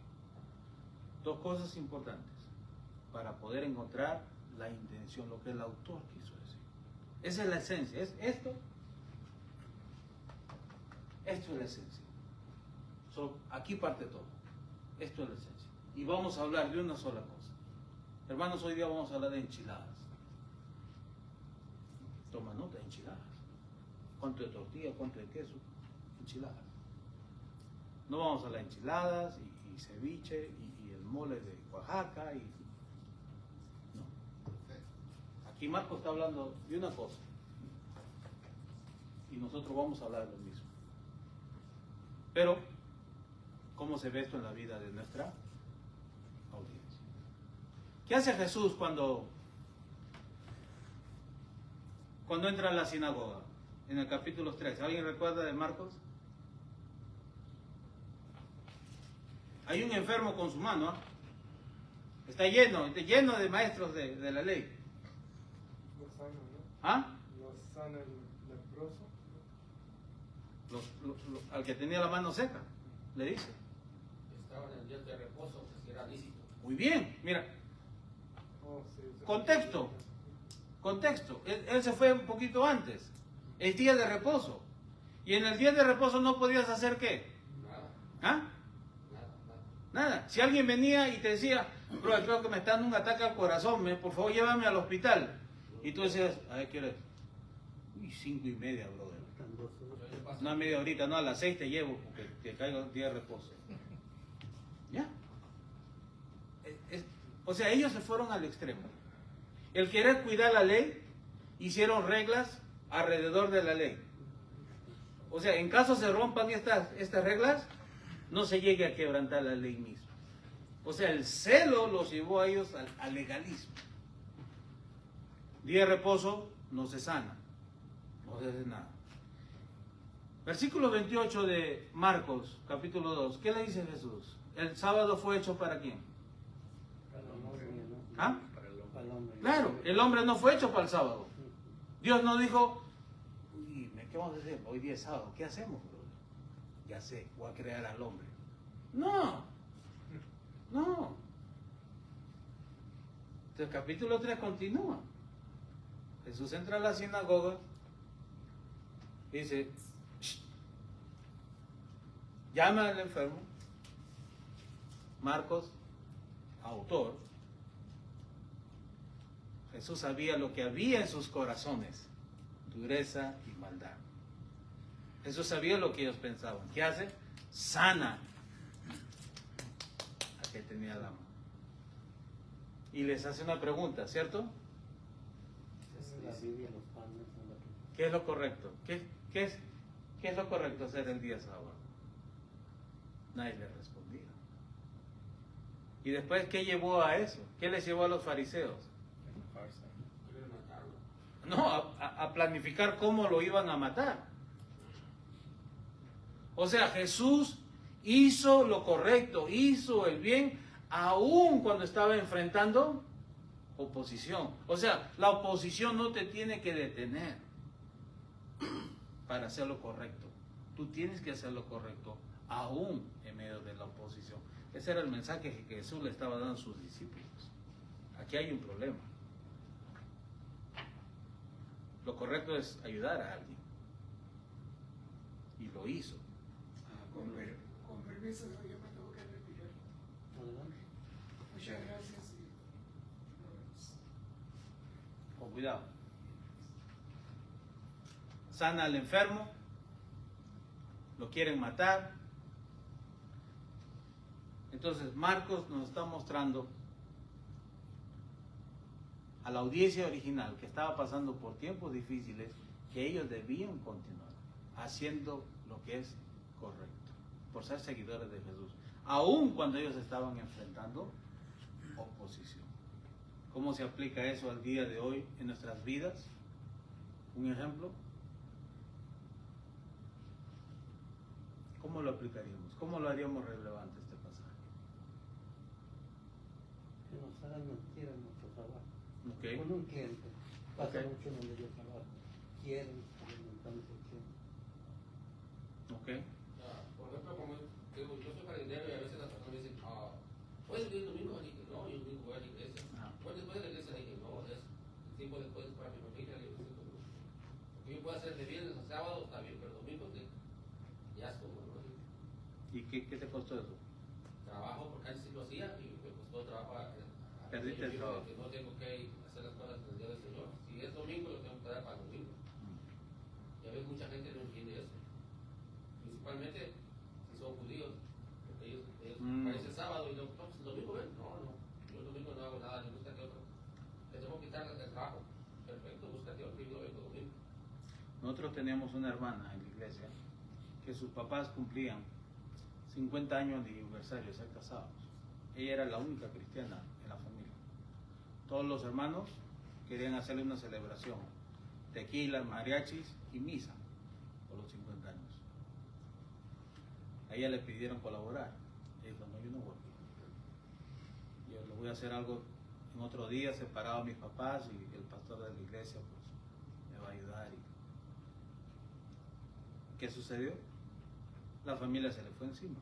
Dos cosas importantes para poder encontrar la intención, lo que el autor quiso decir. Esa es la esencia. Esto es la esencia. Aquí parte todo. Esto es la esencia. Y vamos a hablar de una sola cosa. Hermanos, hoy día vamos a hablar de enchiladas. Toma nota, enchiladas. ¿Cuánto de tortilla? ¿Cuánto de queso? Enchiladas. No vamos a hablar de enchiladas y ceviche y el moles de Oaxaca y no. Aquí Marcos está hablando de una cosa y nosotros vamos a hablar de lo mismo. Pero ¿cómo se ve esto en la vida de nuestra audiencia? ¿Qué hace Jesús cuando entra a la sinagoga? En el capítulo 3. ¿Alguien recuerda de Marcos? Hay un enfermo con su mano. ¿Eh? Está lleno de maestros de la ley. Lo sana, ¿no? ¿Ah? Lo sana el leproso. Al que tenía la mano seca, le dice. Estaban en el día de reposo, que si era lícito. Muy bien, mira. Oh, sí, Contexto. Él se fue un poquito antes. El día de reposo. Y en el día de reposo no podías hacer ¿qué? Nada, ¿Ah? Nada. Si alguien venía y te decía, bro, creo que me está dando un ataque al corazón, por favor llévame al hospital. Y tú decías, a ver, ¿qué hora es? Uy, 5:30, brother. No a media horita, no, a las 6 te llevo, porque te caiga un día de reposo. ¿Ya? O sea, ellos se fueron al extremo. El querer cuidar la ley, hicieron reglas alrededor de la ley. O sea, en caso se rompan estas reglas, no se llegue a quebrantar la ley misma. O sea, el celo los llevó a ellos al legalismo. Día de reposo, no se sana, no se hace nada. Versículo 28 de Marcos, capítulo 2. ¿Qué le dice Jesús? El sábado fue hecho ¿para quién? Para el hombre, ¿no? ¿Ah? Para el hombre. Para el hombre. Claro, el hombre no fue hecho para el sábado. Dios no dijo, uy, ¿qué vamos a hacer? Hoy día es sábado, ¿qué hacemos, bro? Ya sé, voy a crear al hombre. No. Entonces el capítulo 3 continúa. Jesús entra a la sinagoga y dice, "Shh". Llama al enfermo. Marcos, autor. Jesús sabía lo que había en sus corazones, dureza y maldad. Jesús sabía lo que ellos pensaban. ¿Qué hace? Sana a que tenía la mano. Y les hace una pregunta, ¿cierto? La Biblia, los panes, ¿no? ¿Qué es lo correcto? ¿Qué es lo correcto hacer el día sábado? Nadie le respondía. ¿Y después qué llevó a eso? ¿Qué les llevó a los fariseos? Enojarse. Querían matarlo. No, a planificar cómo lo iban a matar. O sea, Jesús hizo lo correcto, hizo el bien, aun cuando estaba enfrentando oposición. O sea, la oposición no te tiene que detener para hacer lo correcto. Tú tienes que hacer lo correcto, aún en medio de la oposición. Ese era el mensaje que Jesús le estaba dando a sus discípulos. Aquí hay un problema. Lo correcto es ayudar a alguien. Y lo hizo. Con permiso, yo me tengo que retirar. Adelante. Muchas gracias. Con cuidado. Sana al enfermo. Lo quieren matar. Entonces Marcos nos está mostrando a la audiencia original que estaba pasando por tiempos difíciles que ellos debían continuar haciendo lo que es correcto, por ser seguidores de Jesús, aun cuando ellos estaban enfrentando oposición. ¿Cómo se aplica eso al día de hoy en nuestras vidas? Un ejemplo. ¿Cómo lo aplicaríamos? ¿Cómo lo haríamos relevante este pasaje? Que nos hagan mentir en nuestro trabajo. Okay. Con un cliente. Pasa Ok. mucho donde yo trabajo. Quieren alimentarnos el cliente. Ok. Por ejemplo, como digo, yo soy jardinero y a veces las personas me dicen, ¿puedes venir el domingo? Y dije, no, yo el domingo voy a la iglesia. Ah. Pues después de la iglesia dije, no, es el tiempo después para mi familia. Le digo, porque yo puedo hacer de viernes a sábado, está bien, pero domingo ya es como, ¿no? ¿Y qué te costó eso? Trabajo, porque antes sí lo hacía y me costó trabajo. Perdiste el trabajo. Que no tengo que hacer las cosas en el día del Señor. Si es domingo, lo tengo que dar para el domingo. Y a veces mucha gente no entiende eso. Principalmente si son judíos, porque ellos parece sábado y no, pues el domingo ven. trabajo. Perfecto, búscate otro y no vengo domingo. Nosotros teníamos una hermana en la iglesia que sus papás cumplían 50 años de aniversario de ser casados. Ella era la única cristiana en la familia. Todos los hermanos querían hacerle una celebración, tequila, mariachis y misa por los 50 años. A ella le pidieron colaborar. Ella dijo, no, yo no voy. Yo le voy a hacer algo en otro día separado a mis papás y el pastor de la iglesia pues me va a ayudar. ¿Qué sucedió? La familia se le fue encima.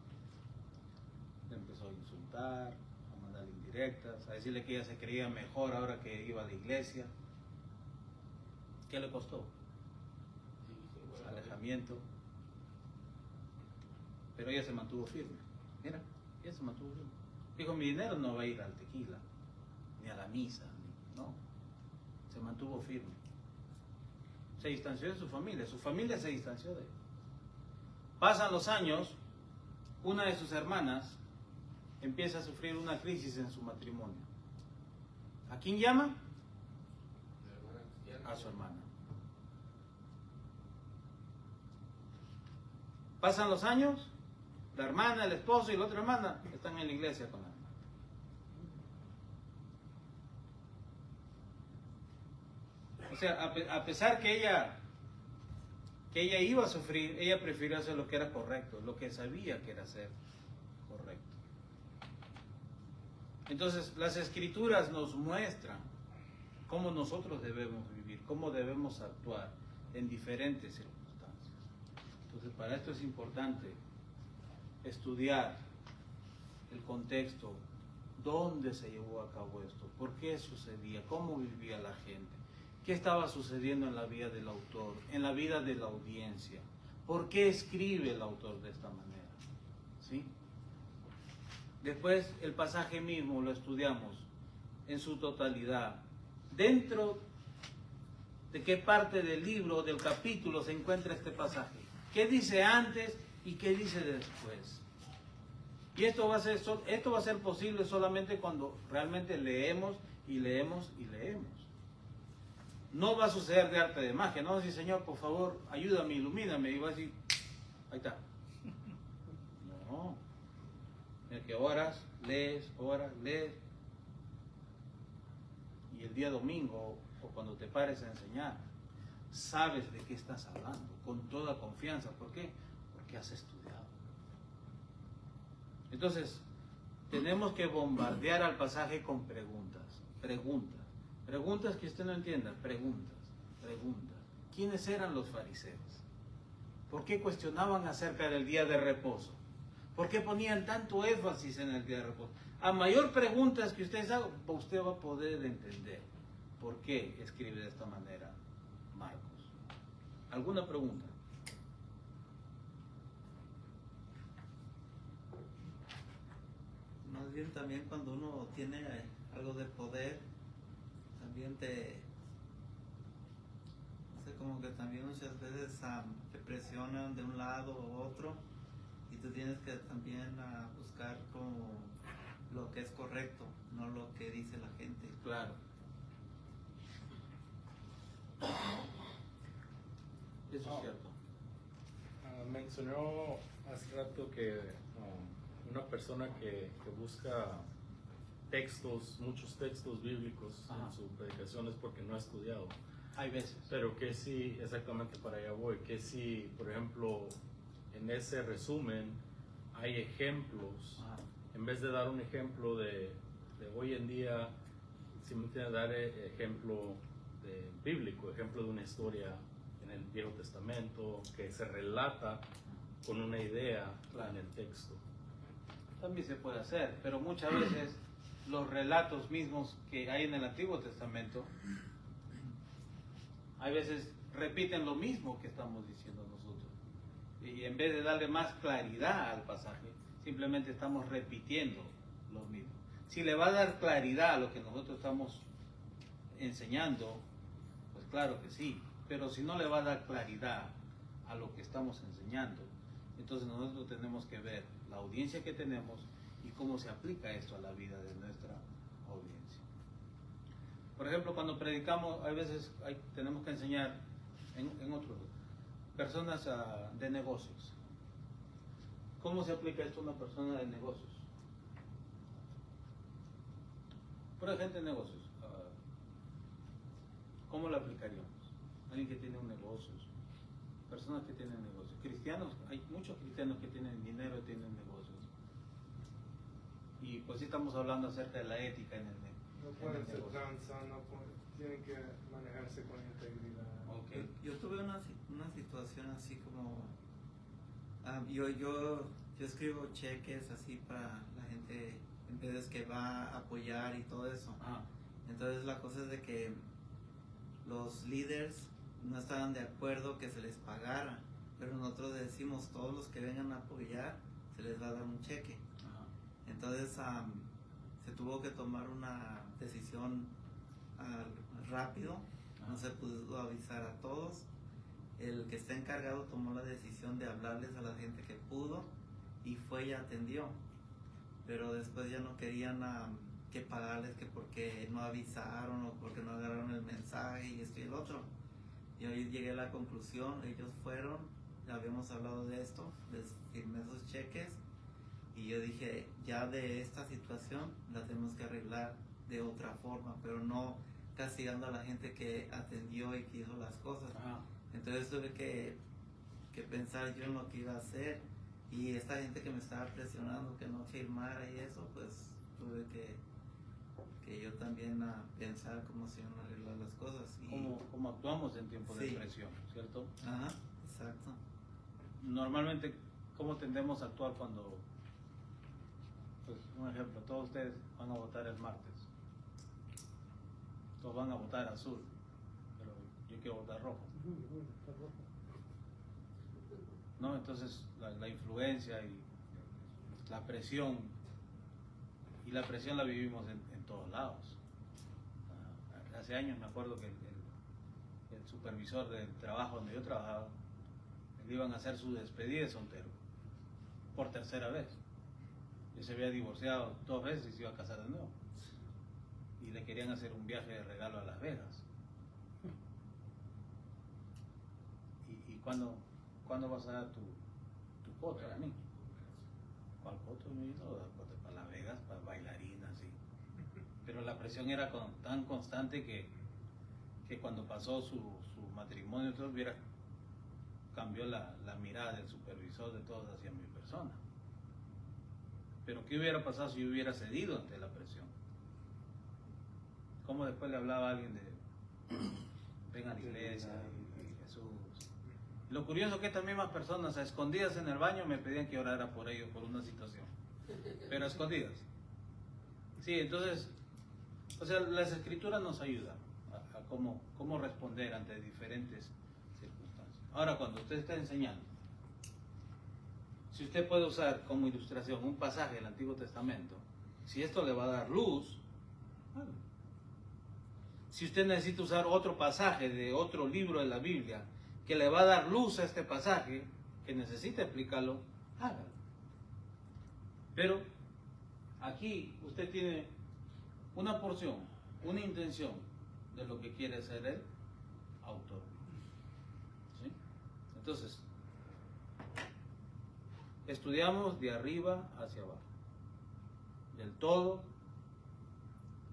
Le empezó a insultar, a mandar indirectas, a decirle que ella se creía mejor ahora que iba a la iglesia. ¿Qué le costó? Alejamiento. Pero ella se mantuvo firme. Mira, ella se mantuvo firme. Dijo, mi dinero no va a ir al tequila, ni a la misa, no. Se mantuvo firme. Se distanció de su familia se distanció de él. Pasan los años, una de sus hermanas empieza a sufrir una crisis en su matrimonio. ¿A quién llama? A su hermana. Pasan los años, la hermana, el esposo y la otra hermana están en la iglesia con la hermana. O sea, a pesar que ella iba a sufrir, ella prefirió hacer lo que era correcto, lo que sabía que era hacer correcto. Entonces, las escrituras nos muestran cómo nosotros debemos vivir, cómo debemos actuar en diferentes circunstancias. Entonces, para esto es importante estudiar el contexto, dónde se llevó a cabo esto, por qué sucedía, cómo vivía la gente, qué estaba sucediendo en la vida del autor, en la vida de la audiencia, por qué escribe el autor de esta manera. ¿Sí? Después el pasaje mismo lo estudiamos en su totalidad. Dentro de qué parte del libro, del capítulo se encuentra este pasaje. ¿Qué dice antes y qué dice después? Y esto va a ser posible solamente cuando realmente leemos y leemos y leemos. No va a suceder de arte de magia, no va a decir, Señor, por favor, ayúdame, ilumíname, y va a decir, ahí está. No. Mira que oras, lees, y el día domingo, o cuando te pares a enseñar, sabes de qué estás hablando, con toda confianza. ¿Por qué? Porque has estudiado. Entonces, tenemos que bombardear al pasaje con preguntas. Preguntas que usted no entienda, preguntas. ¿Quiénes eran los fariseos? ¿Por qué cuestionaban acerca del día de reposo? ¿Por qué ponían tanto énfasis en el día de reposo? A mayor preguntas que usted haga, usted va a poder entender por qué escribe de esta manera Marcos. ¿Alguna pregunta? Más bien también cuando uno tiene algo de poder, también no sé, como que también muchas veces te presionan de un lado u otro y tú tienes que también buscar como lo que es correcto, no lo que dice la gente. Claro. Eso es cierto. Mencionó hace rato que una persona que busca muchos textos bíblicos en su predicación es porque no ha estudiado. Hay veces. Pero que sí, exactamente para allá voy, que sí, por ejemplo, en ese resumen hay ejemplos, en vez de dar un ejemplo de hoy en día, simplemente dar ejemplo bíblico, ejemplo de una historia en el Viejo Testamento que se relata con una idea en el texto. También se puede hacer, pero muchas veces los relatos mismos que hay en el Antiguo Testamento, hay veces repiten lo mismo que estamos diciendo nosotros. Y en vez de darle más claridad al pasaje, simplemente estamos repitiendo lo mismo. Si le va a dar claridad a lo que nosotros estamos enseñando, pues claro que sí. Pero si no le va a dar claridad a lo que estamos enseñando, entonces nosotros tenemos que ver la audiencia que tenemos y cómo se aplica esto a la vida de nuestra audiencia. Por ejemplo, cuando predicamos, hay veces tenemos que enseñar en otros personas de negocios. ¿Cómo se aplica esto a una persona de negocios? Pura gente de negocios. ¿Cómo lo aplicaríamos? Alguien que tiene un negocio, personas que tienen negocios. Cristianos, hay muchos cristianos que tienen dinero y tienen negocios. Y pues sí estamos hablando acerca de la ética en el negocio. No pueden ser tranza, tienen que manejarse con integridad. Okay. Yo tuve una situación así como, yo escribo cheques así para la gente en vez que va a apoyar y todo eso. Entonces la cosa es de que los líderes no estaban de acuerdo que se les pagara, pero nosotros decimos todos los que vengan a apoyar se les va a dar un cheque. Entonces se tuvo que tomar una decisión rápido, no se pudo avisar a todos. El que está encargado tomó la decisión de hablarles a la gente que pudo y fue y atendió, pero después ya no querían que pagarles que porque no avisaron o porque no agarraron el mensaje y esto y el otro. Y hoy llegué a la conclusión, ellos fueron, ya habíamos hablado de esto, les firmé esos cheques y yo dije, ya de esta situación la tenemos que arreglar de otra forma, pero no castigando a la gente que atendió y que hizo las cosas. Entonces tuve que pensar yo en lo que iba a hacer, y esta gente que me estaba presionando que no firmara y eso, pues tuve que yo también pensar cómo se iban a arreglar las cosas. Y ¿Cómo actuamos en tiempos de Sí. presión, cierto? Ajá, exacto. Normalmente, ¿cómo tendemos a actuar cuando, pues un ejemplo, todos ustedes van a votar el martes, todos van a votar azul, pero yo quiero votar rojo? ¿No? Entonces la influencia y la presión, y la presión la vivimos en todos lados. Hace años me acuerdo que el supervisor del trabajo donde yo trabajaba, le iban a hacer su despedida de soltero por tercera vez. Él se había divorciado 2 veces y se iba a casar de nuevo, y le querían hacer un viaje de regalo a Las Vegas. ¿Y cuándo vas a dar tu foto a mí? ¿Cuál foto? Para Las Vegas, para bailarinas, sí. Pero la presión era tan constante que cuando pasó su matrimonio, entonces cambió la mirada del supervisor de todos hacia mi persona. Pero ¿qué hubiera pasado si yo hubiera cedido ante la presión? ¿Cómo después le hablaba a alguien de ven a la iglesia y Jesús? Lo curioso es que estas mismas personas a escondidas en el baño me pedían que orara por ellos por una situación, pero a escondidas. Sí, entonces, o sea, las escrituras nos ayudan a cómo responder ante diferentes circunstancias. Ahora, cuando usted está enseñando, si usted puede usar como ilustración un pasaje del Antiguo Testamento, si esto le va a dar luz, bueno. Si usted necesita usar otro pasaje de otro libro de la Biblia que le va a dar luz a este pasaje, que necesita explicarlo, hágalo. Pero aquí usted tiene una porción, una intención de lo que quiere ser el autor. ¿Sí? Entonces, estudiamos de arriba hacia abajo, del todo.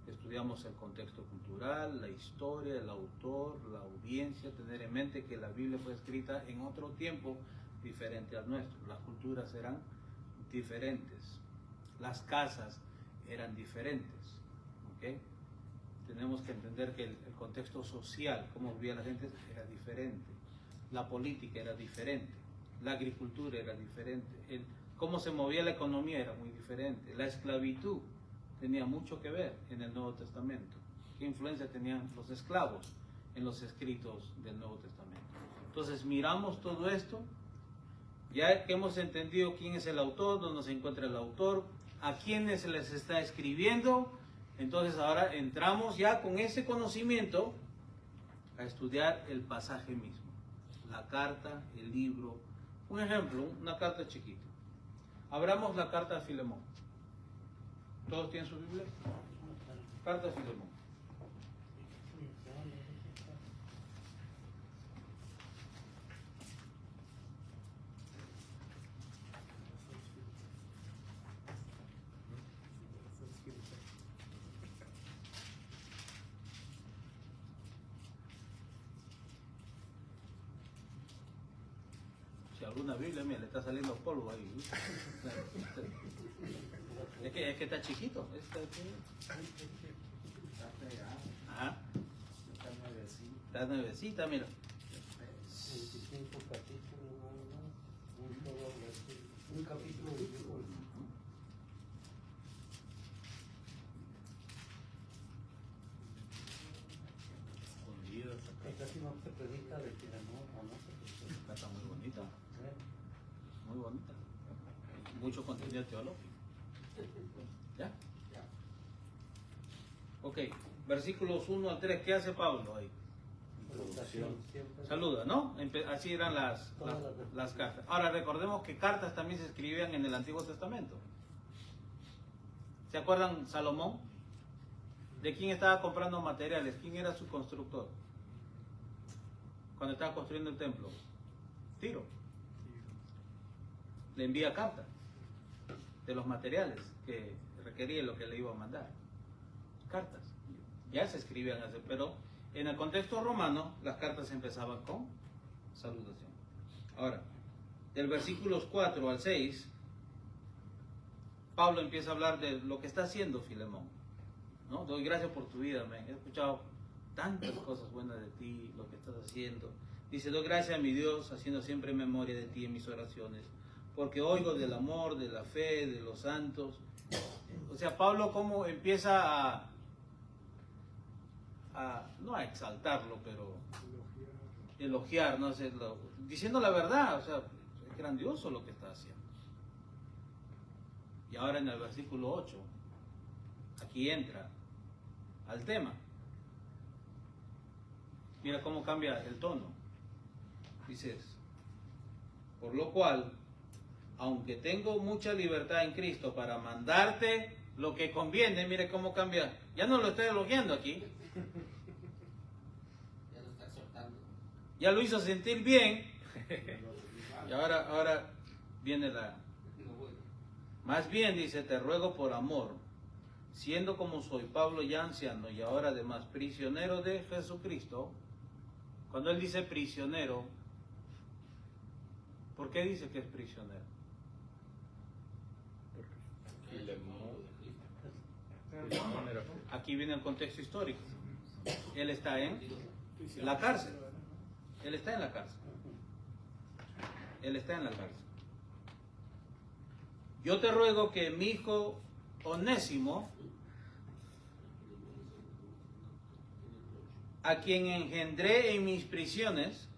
Estudiamos el contexto cultural, la historia, el autor, la audiencia, tener en mente que la Biblia fue escrita en otro tiempo diferente al nuestro. Las culturas eran diferentes, las casas eran diferentes, ¿okay? Tenemos que entender que el contexto social, cómo vivía la gente, era diferente, la política era diferente, la agricultura era diferente, cómo se movía la economía era muy diferente, la esclavitud tenía mucho que ver en el Nuevo Testamento. ¿Qué influencia tenían los esclavos en los escritos del Nuevo Testamento? Entonces miramos todo esto, ya que hemos entendido quién es el autor, dónde se encuentra el autor, a quiénes se les está escribiendo. Entonces ahora entramos ya con ese conocimiento a estudiar el pasaje mismo, la carta, el libro. Un ejemplo, una carta chiquita. Abramos la carta a Filemón. ¿Todos tienen su Biblia? Carta a Filemón. alguna Biblia, mira, le está saliendo polvo ahí. Es que está chiquito. Está pegado, Ajá. está nuevecito. Está nuevecita, mira. 25 capítulos nada más, un solo versículo, un capítulo de libro. Escondidas acá. Casi no se predica de Filemón, ¿o no? Esta está muy bonita. Muy bonita. Mucho contenido teológico. ¿Ya? Ok, versículos 1 al 3. ¿Qué hace Pablo ahí? Introducción. Siempre. Saluda, ¿no? Así eran las cartas. Ahora recordemos que cartas también se escribían en el Antiguo Testamento. ¿Se acuerdan Salomón? ¿De quién estaba comprando materiales? ¿Quién era su constructor? Cuando estaba construyendo el templo. Tiro. Le envía cartas de los materiales que requería lo que le iba a mandar. Cartas. Ya se escribían así, pero en el contexto romano las cartas empezaban con salutación. Ahora, del versículos 4 al 6, Pablo empieza a hablar de lo que está haciendo Filemón. ¿No? Doy gracias por tu vida, he escuchado tantas cosas buenas de ti, lo que estás haciendo. Dice, doy gracias a mi Dios, haciendo siempre memoria de ti en mis oraciones, porque oigo del amor, de la fe, de los santos. O sea, Pablo como empieza no a exaltarlo, pero elogiar, no sé, diciendo la verdad. O sea, es grandioso lo que está haciendo. Y ahora en el versículo 8, aquí entra al tema. Mira cómo cambia el tono. Dices, por lo cual, aunque tengo mucha libertad en Cristo para mandarte lo que conviene, mire cómo cambia. Ya no lo estoy elogiando aquí. Ya lo está exhortando. Ya lo hizo sentir bien. Y ahora viene la... Más bien, dice, te ruego por amor, siendo como soy Pablo ya anciano y ahora además prisionero de Jesucristo. Cuando él dice prisionero, ¿por qué dice que es prisionero? Aquí viene el contexto histórico. Él está en la cárcel. Él está en la cárcel. Él está en la cárcel. Yo te ruego que mi hijo Onésimo, a quien engendré en mis prisiones,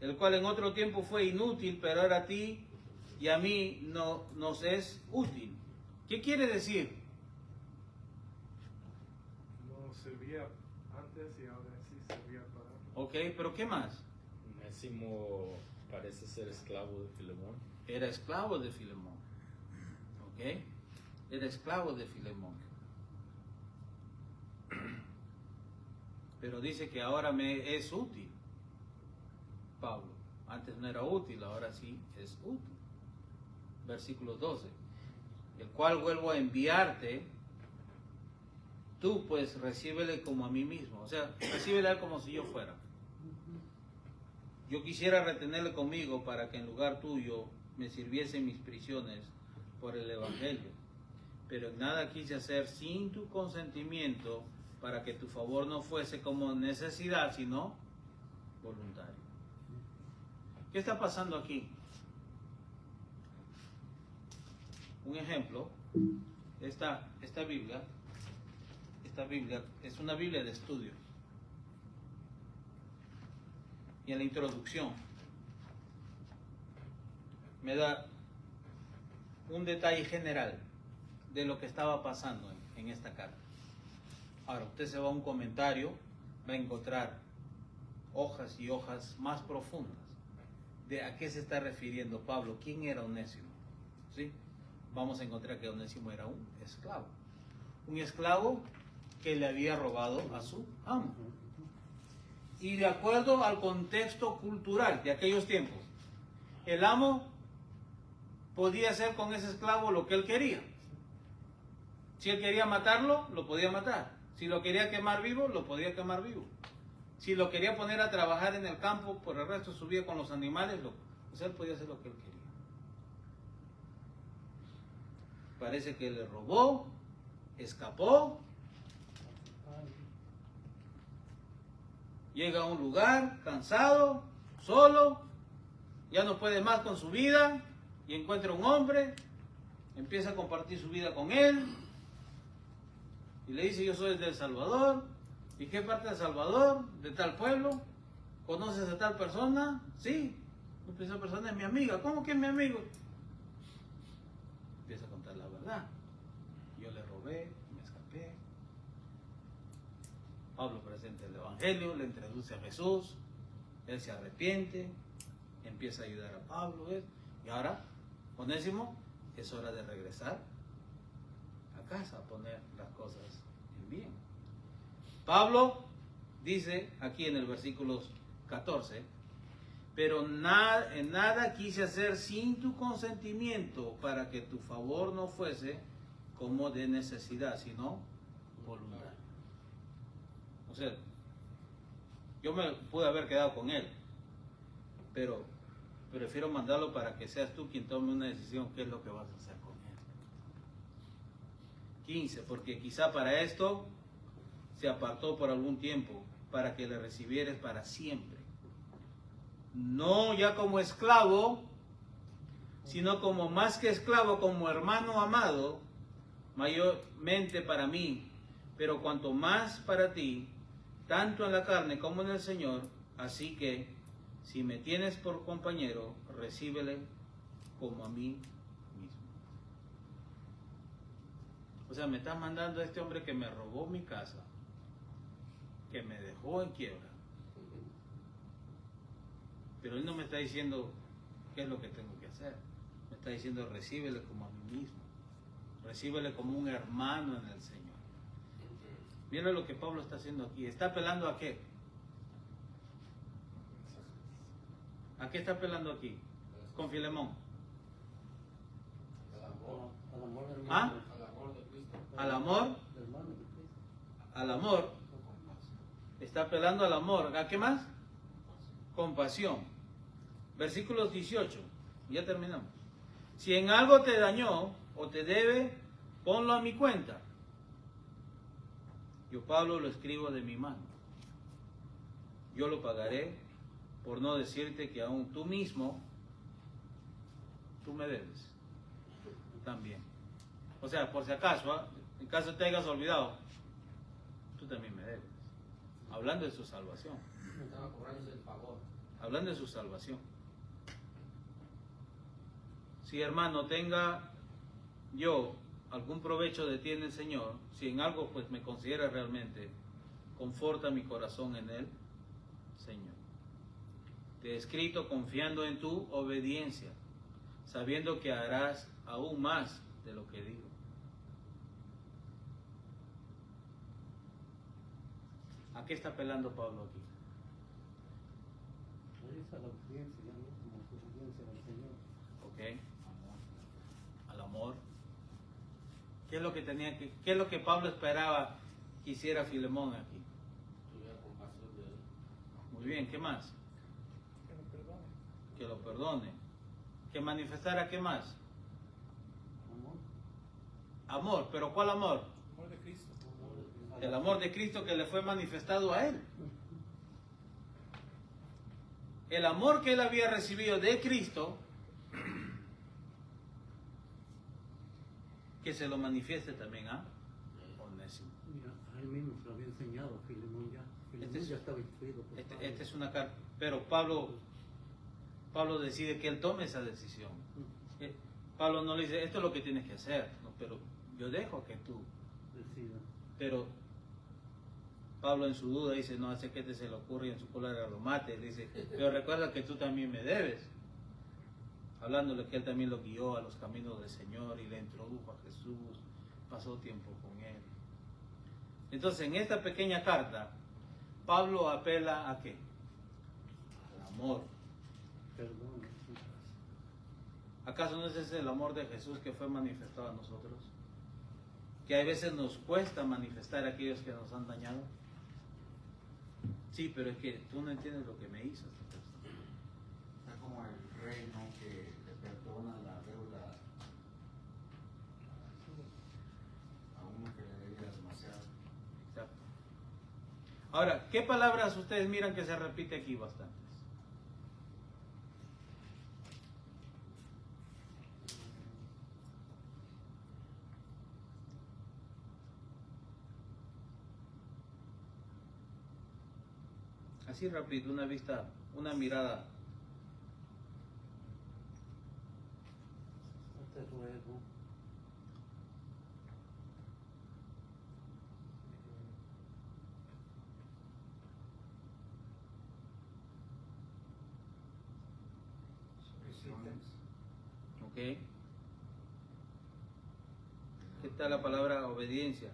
el cual en otro tiempo fue inútil, pero ahora a ti y a mí nos es útil. ¿Qué quiere decir? No servía antes y ahora sí servía para... Ok, pero ¿qué más? Onésimo parece ser esclavo de Filemón. Era esclavo de Filemón. ¿Ok? Era esclavo de Filemón. Pero dice que ahora me es útil. Pablo. Antes no era útil, ahora sí es útil. Versículo 12. El cual vuelvo a enviarte. Tú pues recíbele como a mí mismo. O sea, recíbele a él como si yo fuera. Yo quisiera retenerle conmigo para que en lugar tuyo me sirviese en mis prisiones por el Evangelio. Pero en nada quise hacer sin tu consentimiento, para que tu favor no fuese como necesidad, sino voluntario. ¿Qué está pasando aquí? Un ejemplo, esta Biblia es una Biblia de estudio. Y en la introducción me da un detalle general de lo que estaba pasando en esta carta. Ahora, usted se va a un comentario, va a encontrar hojas y hojas más profundas de a qué se está refiriendo Pablo, quién era Onésimo. ¿Sí? Vamos a encontrar que Onésimo era un esclavo que le había robado a su amo. Y de acuerdo al contexto cultural de aquellos tiempos, el amo podía hacer con ese esclavo lo que él quería. Si él quería matarlo, lo podía matar. Si lo quería quemar vivo, lo podía quemar vivo. Si lo quería poner a trabajar en el campo, por el resto de su vida con los animales, pues él podía hacer lo que él quería. Parece que le robó, escapó, llega a un lugar cansado, solo, ya no puede más con su vida y encuentra un hombre, empieza a compartir su vida con él y le dice: yo soy de El Salvador. ¿Y qué parte de El Salvador? ¿De tal pueblo? ¿Conoces a tal persona? Sí. Esa persona es mi amiga. ¿Cómo que es mi amigo? Empieza a contar la verdad. Yo le robé, me escapé. Pablo presenta el Evangelio, le introduce a Jesús, él se arrepiente, empieza a ayudar a Pablo, ¿ves? Y ahora, Onésimo, es hora de regresar a casa a poner las cosas en bien. Pablo dice aquí en el versículo 14: pero en nada quise hacer sin tu consentimiento, para que tu favor no fuese como de necesidad, sino voluntario. O sea, yo me pude haber quedado con él, pero prefiero mandarlo para que seas tú quien tome una decisión qué es lo que vas a hacer con él. 15, porque quizá para esto se apartó por algún tiempo, para que le recibieres para siempre. No ya como esclavo, sino como más que esclavo, como hermano amado, mayormente para mí, pero cuanto más para ti, tanto en la carne como en el Señor. Así que, si me tienes por compañero, recíbele como a mí mismo. O sea, me estás mandando a este hombre que me robó mi casa, que me dejó en quiebra. Pero él no me está diciendo qué es lo que tengo que hacer. Me está diciendo: recíbele como a mí mismo. Recíbele como un hermano en el Señor. Mira lo que Pablo está haciendo aquí. ¿Está apelando a qué? ¿A qué está apelando aquí? Con Filemón. Al amor del ¿Ah? Al amor de Cristo. Al amor. hermano de Cristo. Al amor. Está apelando al amor. ¿A qué más? Compasión. Versículos 18. Ya terminamos. Si en algo te dañó o te debe, ponlo a mi cuenta. Yo, Pablo, lo escribo de mi mano. Yo lo pagaré, por no decirte que aún tú mismo, tú me debes también. O sea, por si acaso, en caso te hayas olvidado, tú también me debes. Hablando de su salvación. Estaba cobrándose el favor. Hablando de su salvación. Si, hermano, tenga yo algún provecho de ti en el Señor, si en algo pues me considera realmente, conforta mi corazón en él, Señor. Te he escrito confiando en tu obediencia, sabiendo que harás aún más de lo que digo. ¿A qué está apelando Pablo aquí? Es a la obediencia, ya no como su obediencia al Señor. ¿Ok? Al amor. ¿Qué es lo que qué es lo que Pablo esperaba que hiciera Filemón aquí? Tuviera compasión de él. Muy bien, ¿qué más? Que lo perdone. Que lo perdone. Que manifestara, ¿qué más? Amor. Amor, pero ¿cuál amor? Amor de Cristo. El amor de Cristo que le fue manifestado a él. El amor que él había recibido de Cristo, que se lo manifieste también a Onésimo. Mira, a él mismo se lo había enseñado a Filemón ya. Filemón ya estaba instruido por Pablo. Esta es una carta, pero Pablo decide que él tome esa decisión. Pablo no le dice: esto es lo que tienes que hacer, no, pero yo dejo que tú Decida. Pero Pablo en su duda dice: no hace que te se le ocurre, y en su cólera lo mate. Le dice: pero recuerda que tú también me debes. Hablándole que él también lo guió a los caminos del Señor y le introdujo a Jesús, pasó tiempo con él. Entonces, en esta pequeña carta, Pablo apela a ¿qué? Al amor. Perdón. ¿Acaso no es ese el amor de Jesús que fue manifestado a nosotros? Que a veces nos cuesta manifestar a aquellos que nos han dañado. Sí, pero es que tú no entiendes lo que me hizo. Está como el rey, ¿no? Que le perdona la deuda a uno que le debía demasiado. Exacto. Ahora, ¿qué palabras ustedes miran que se repite aquí bastantes? Así rápido, una vista, una mirada. No te ruego. ¿Ok? ¿Qué tal la palabra obediencia?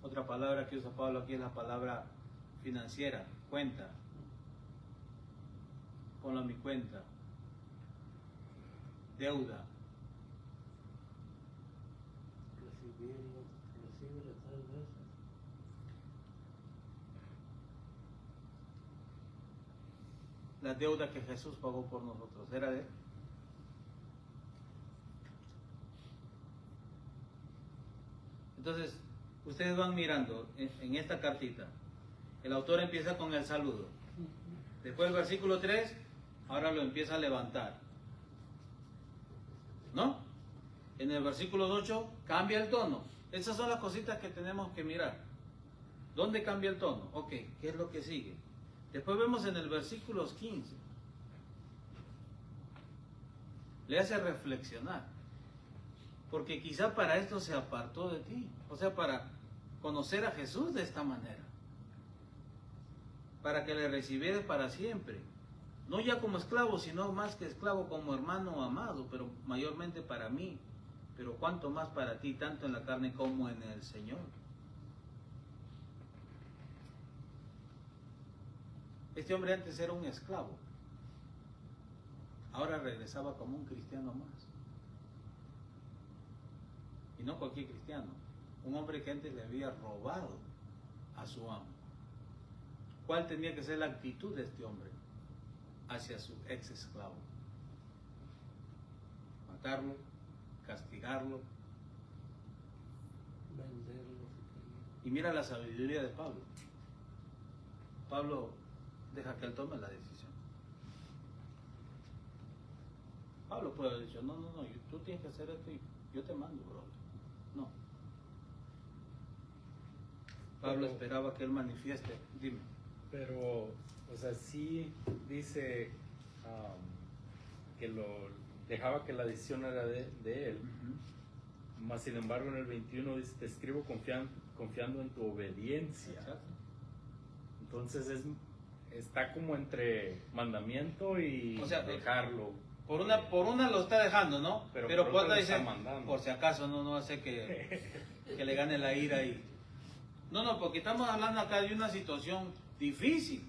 Otra palabra que usa Pablo aquí es la palabra financiera, cuenta. Ponlo a mi cuenta. Deuda. Recibirlo, recíbelo 3 veces. La deuda que Jesús pagó por nosotros, ¿era de él? Entonces, ustedes van mirando en esta cartita. El autor empieza con el saludo. Después el versículo 3, ahora lo empieza a levantar. ¿No? En el versículo 8 cambia el tono. Esas son las cositas que tenemos que mirar. ¿Dónde cambia el tono? Ok, ¿qué es lo que sigue? Después vemos en el versículo 15. Le hace reflexionar. Porque quizá para esto se apartó de ti. O sea, para conocer a Jesús de esta manera. Para que le recibieras para siempre. No ya como esclavo, sino más que esclavo como hermano amado, pero mayormente para mí. Pero cuanto más para ti, tanto en la carne como en el Señor. Este hombre antes era un esclavo. Ahora regresaba como un cristiano más. Y no cualquier cristiano. Un hombre que antes le había robado a su amo. ¿Cuál tenía que ser la actitud de este hombre hacia su ex esclavo? Matarlo, castigarlo. Venderlo. Y mira la sabiduría de Pablo. Pablo deja que él tome la decisión. Pablo puede haber dicho, no, tú tienes que hacer esto y yo te mando, bro. No. Pablo esperaba que él manifieste. Dime. Pero, o sea, sí dice que lo dejaba que la decisión era de él. Más sin embargo, en el 21 dice, te escribo confiando en tu obediencia. Exacto. Entonces está como entre mandamiento y O sea, dejarlo. Por una lo está dejando, ¿no? Pero por por otra otra lo dice, está mandando. por si acaso no hace que le gane la ira y... No, porque estamos hablando acá de una situación difícil.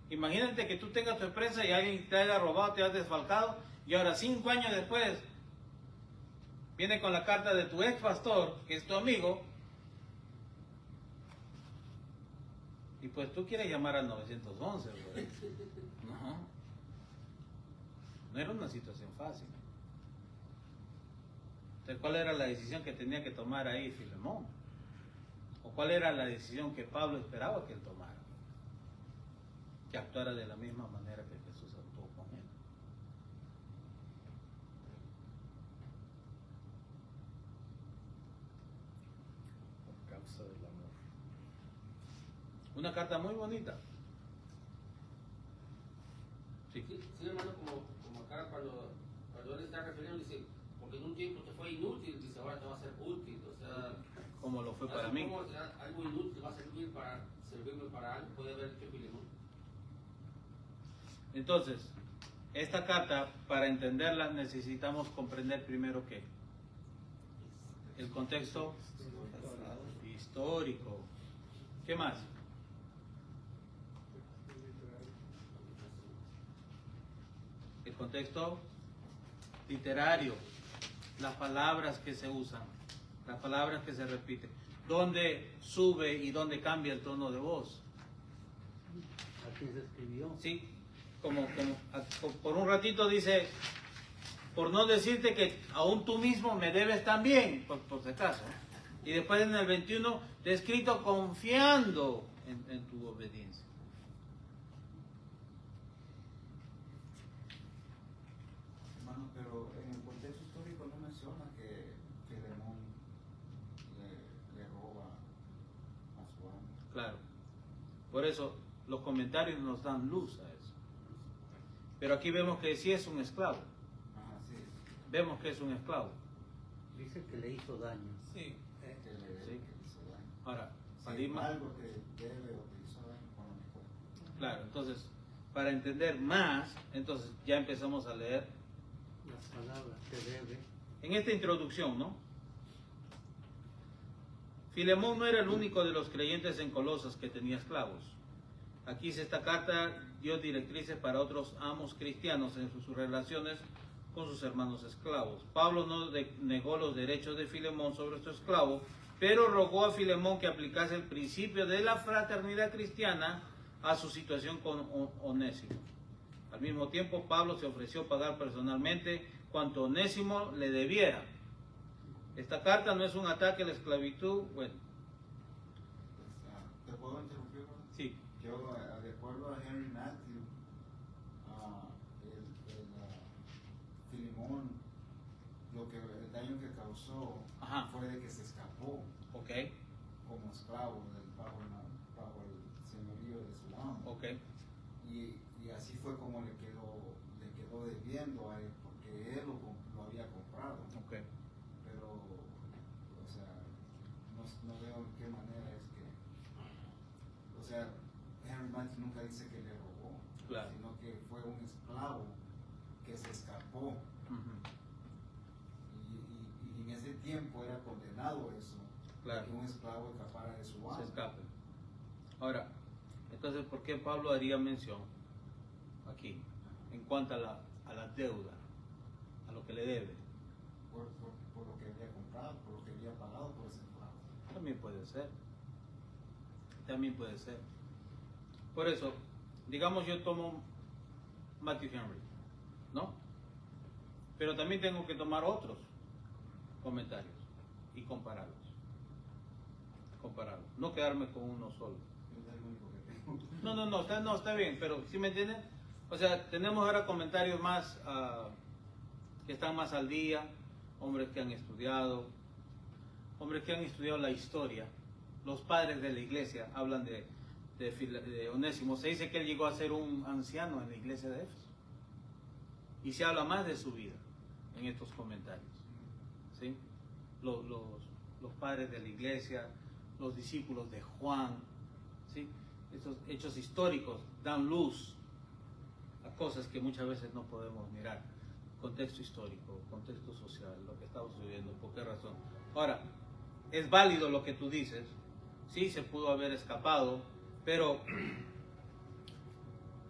Imagínate que tú tengas tu empresa y alguien te haya robado, te haya desfalcado, y ahora 5 años después viene con la carta de tu ex pastor, que es tu amigo, y pues tú quieres llamar al 911, pues. No era una situación fácil. Entonces, ¿cuál era la decisión que tenía que tomar ahí Filemón? ¿O cuál era la decisión que Pablo esperaba que él tomara? Que actuara de la misma manera que Jesús actuó con él. Por causa del amor. Una carta muy bonita. Sí. Sí, hermano, como acá cuando él está refiriendo, dice, porque en un tiempo te fue inútil, dice, ahora te va a ser útil. O sea, Como lo fue para mí. como algo inútil va a servirme para algo, puede haber hecho Filemón. Entonces, esta carta, para entenderla, necesitamos comprender primero que el contexto histórico. ¿Qué más? contexto literario, las palabras que se usan, las palabras que se repiten, dónde sube y dónde cambia el tono de voz. ¿A quién se escribió? Sí, por un ratito dice, por no decirte que aún tú mismo me debes también, por si acaso. Y después en el 21, te he escrito confiando en tu obediencia. Hermano, pero en el contexto histórico no menciona que Filemón le roba a su amo. Claro. Por eso los comentarios nos dan luz a eso. Pero aquí vemos que sí es un esclavo. Ajá, sí. Vemos que es un esclavo. Dice que le hizo daño. Sí. Que le Sí. que le hizo daño. Ahora, Si para ir más- algo que debe o te hizo daño, bueno, mejor. claro, entonces, para entender más, entonces ya empezamos a leer Las palabras que debe. en esta introducción, ¿no? Filemón no era el único de los creyentes en Colosas que tenía esclavos. Aquí esta carta dio directrices para otros amos cristianos en sus relaciones con sus hermanos esclavos. Pablo no negó los derechos de Filemón sobre su esclavo, pero rogó a Filemón que aplicase el principio de la fraternidad cristiana a su situación con Onésimo. Al mismo tiempo, Pablo se ofreció pagar personalmente cuanto Onésimo le debiera. Esta carta no es un ataque a la esclavitud. Bueno, ¿Te puedo interrumpir? Hermano? sí, Yo, de acuerdo a Henry Matthew, Filemón, el daño que causó Ajá. fue de que se escapó ok, como esclavo bajo el señorío de su amo. ok, Y así fue como le quedó debiendo a él, porque él lo había comprado. ok. Pero, o sea, no veo en qué manera es que, o sea, Henry Matthew nunca dice que le robó, Claro. sino que fue un esclavo que se escapó. Ujú. Y en ese tiempo era condenado eso, Claro. que un esclavo escapara de su amo. Se escape. Ahora, entonces, ¿por qué Pablo haría mención aquí en cuanto a la deuda, a lo que le debe? Por lo que había comprado, por lo que había pagado por ese esclavo. También puede ser. También puede ser. Por eso, digamos yo tomo Matthew Henry, ¿no? Pero también tengo que tomar otros comentarios y compararlos. Compararlos. No quedarme con uno solo. Es el único que tengo. No, está bien, pero ¿sí me entienden? O sea, tenemos ahora comentarios más que están más al día, hombres que han estudiado la historia. Los padres de la iglesia hablan de Onésimo. Se dice que él llegó a ser un anciano en la iglesia de Éfeso. Y se habla más de su vida en estos comentarios. ¿Sí? Los padres de la iglesia, los discípulos de Juan, ¿sí? Estos hechos históricos dan luz a cosas que muchas veces no podemos mirar. Contexto histórico, contexto social, lo que estamos viviendo, ¿por qué razón? Ahora, es válido lo que tú dices, sí, se pudo haber escapado, pero...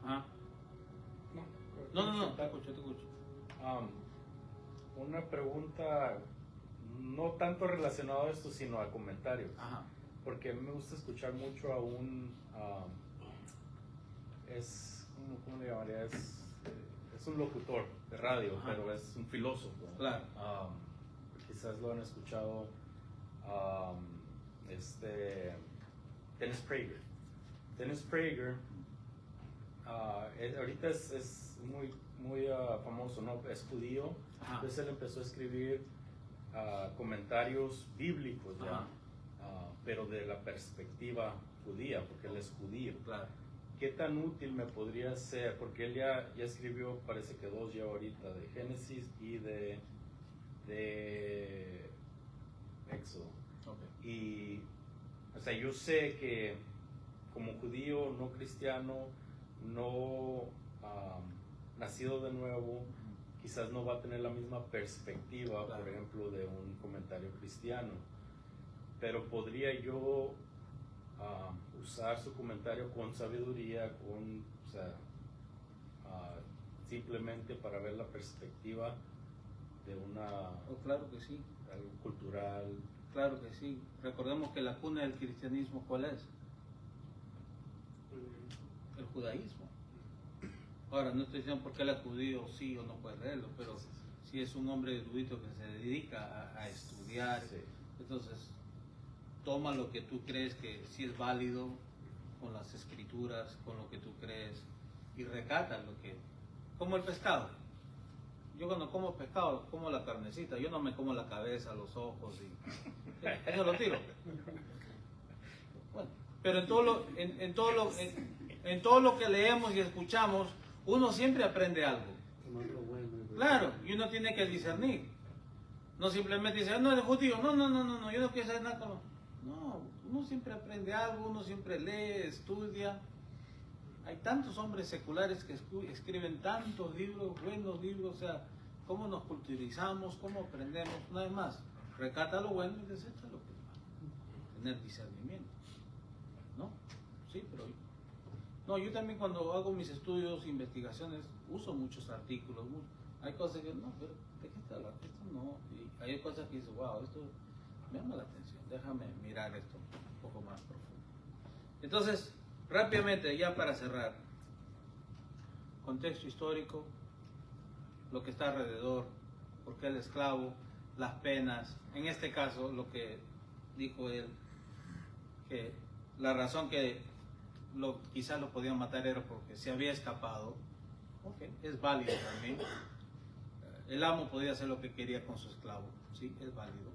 ¿Ah? No, te escucho. Una pregunta no tanto relacionada a esto, sino a comentarios. Ajá. Porque a mí me gusta escuchar mucho a un... ¿cómo le llamaría? Es un locutor de radio, Ajá. pero es un filósofo. Claro. Quizás lo han escuchado, Dennis Prager. Dennis Prager ahorita es muy famoso, ¿no? Es judío. Ajá. Entonces él empezó a escribir comentarios bíblicos ya, Ajá. pero de la perspectiva judía, porque él es judío. Claro. ¿Qué tan útil me podría ser? Porque él ya escribió, parece que 2 ya ahorita, de Génesis y de Éxodo. Okay. Y, o sea, yo sé que como judío, no cristiano, no nacido de nuevo, quizás no va a tener la misma perspectiva, Claro. por ejemplo, de un comentario cristiano. Pero podría yo usar su comentario con sabiduría, simplemente para ver la perspectiva de una Oh, claro que sí, algo cultural. claro que sí. Recordemos que la cuna del cristianismo, ¿cuál es? El judaísmo. Ahora, no estoy diciendo por qué el judío sí o no puede leerlo, pero si es un hombre erudito que se dedica a estudiar, Sí. entonces toma lo que tú crees que sí es válido con las escrituras, con lo que tú crees, y recata lo que... Como el pescado. Yo cuando como pescado, como la carnecita, yo no me como la cabeza, los ojos, y eso lo tiro. Bueno, pero en todo lo que leemos y escuchamos, uno siempre aprende algo. Tomar lo bueno y lo Claro, y uno tiene que discernir. No simplemente dice, no, es judío, no, yo no quiero saber nada con lo-". No, uno siempre aprende algo, uno siempre lee, estudia. Hay tantos hombres seculares que escriben tantos libros, buenos libros, o sea, cómo nos culturizamos, cómo aprendemos, una vez más, recata lo bueno y desecha lo que es malo. Tener discernimiento, ¿no? Sí, pero... No, yo también cuando hago mis estudios, investigaciones, uso muchos artículos, hay cosas que, no, pero ¿de qué está hablando? Esto no, y hay cosas que dices, wow, esto me llama la atención, déjame mirar esto un poco más profundo. Entonces, rápidamente, ya para cerrar, contexto histórico, lo que está alrededor, por qué el esclavo, las penas, en este caso lo que dijo él, que la razón que quizás lo podían matar era porque se había escapado. Ok, es válido también. El amo podía hacer lo que quería con su esclavo, sí, es válido.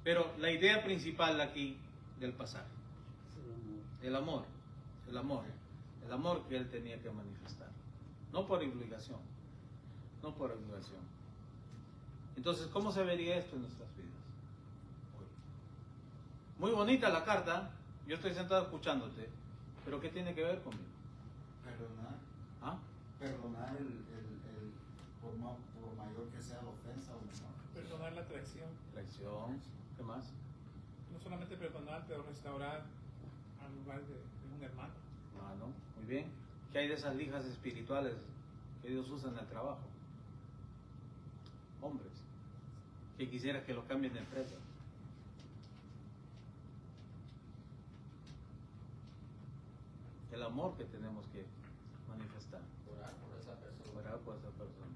Pero la idea principal aquí del pasaje, el amor que él tenía que manifestar, no por obligación, no por obligación. Entonces, ¿cómo se vería esto en nuestras vidas? Muy bonita la carta, yo estoy sentado escuchándote, pero ¿qué tiene que ver conmigo? Perdonar. ¿Ah? Perdonar por mayor que sea la ofensa o menor. Perdonar la traición. Traición, ¿qué más? No solamente perdonar, pero restaurar al lugar de un hermano. Hermano, muy bien. ¿Qué hay de esas lijas espirituales que Dios usa en el trabajo? Hombres, que quisiera que lo cambien de empresa. El amor que tenemos que manifestar. Orar por esa persona. Orar por esa persona.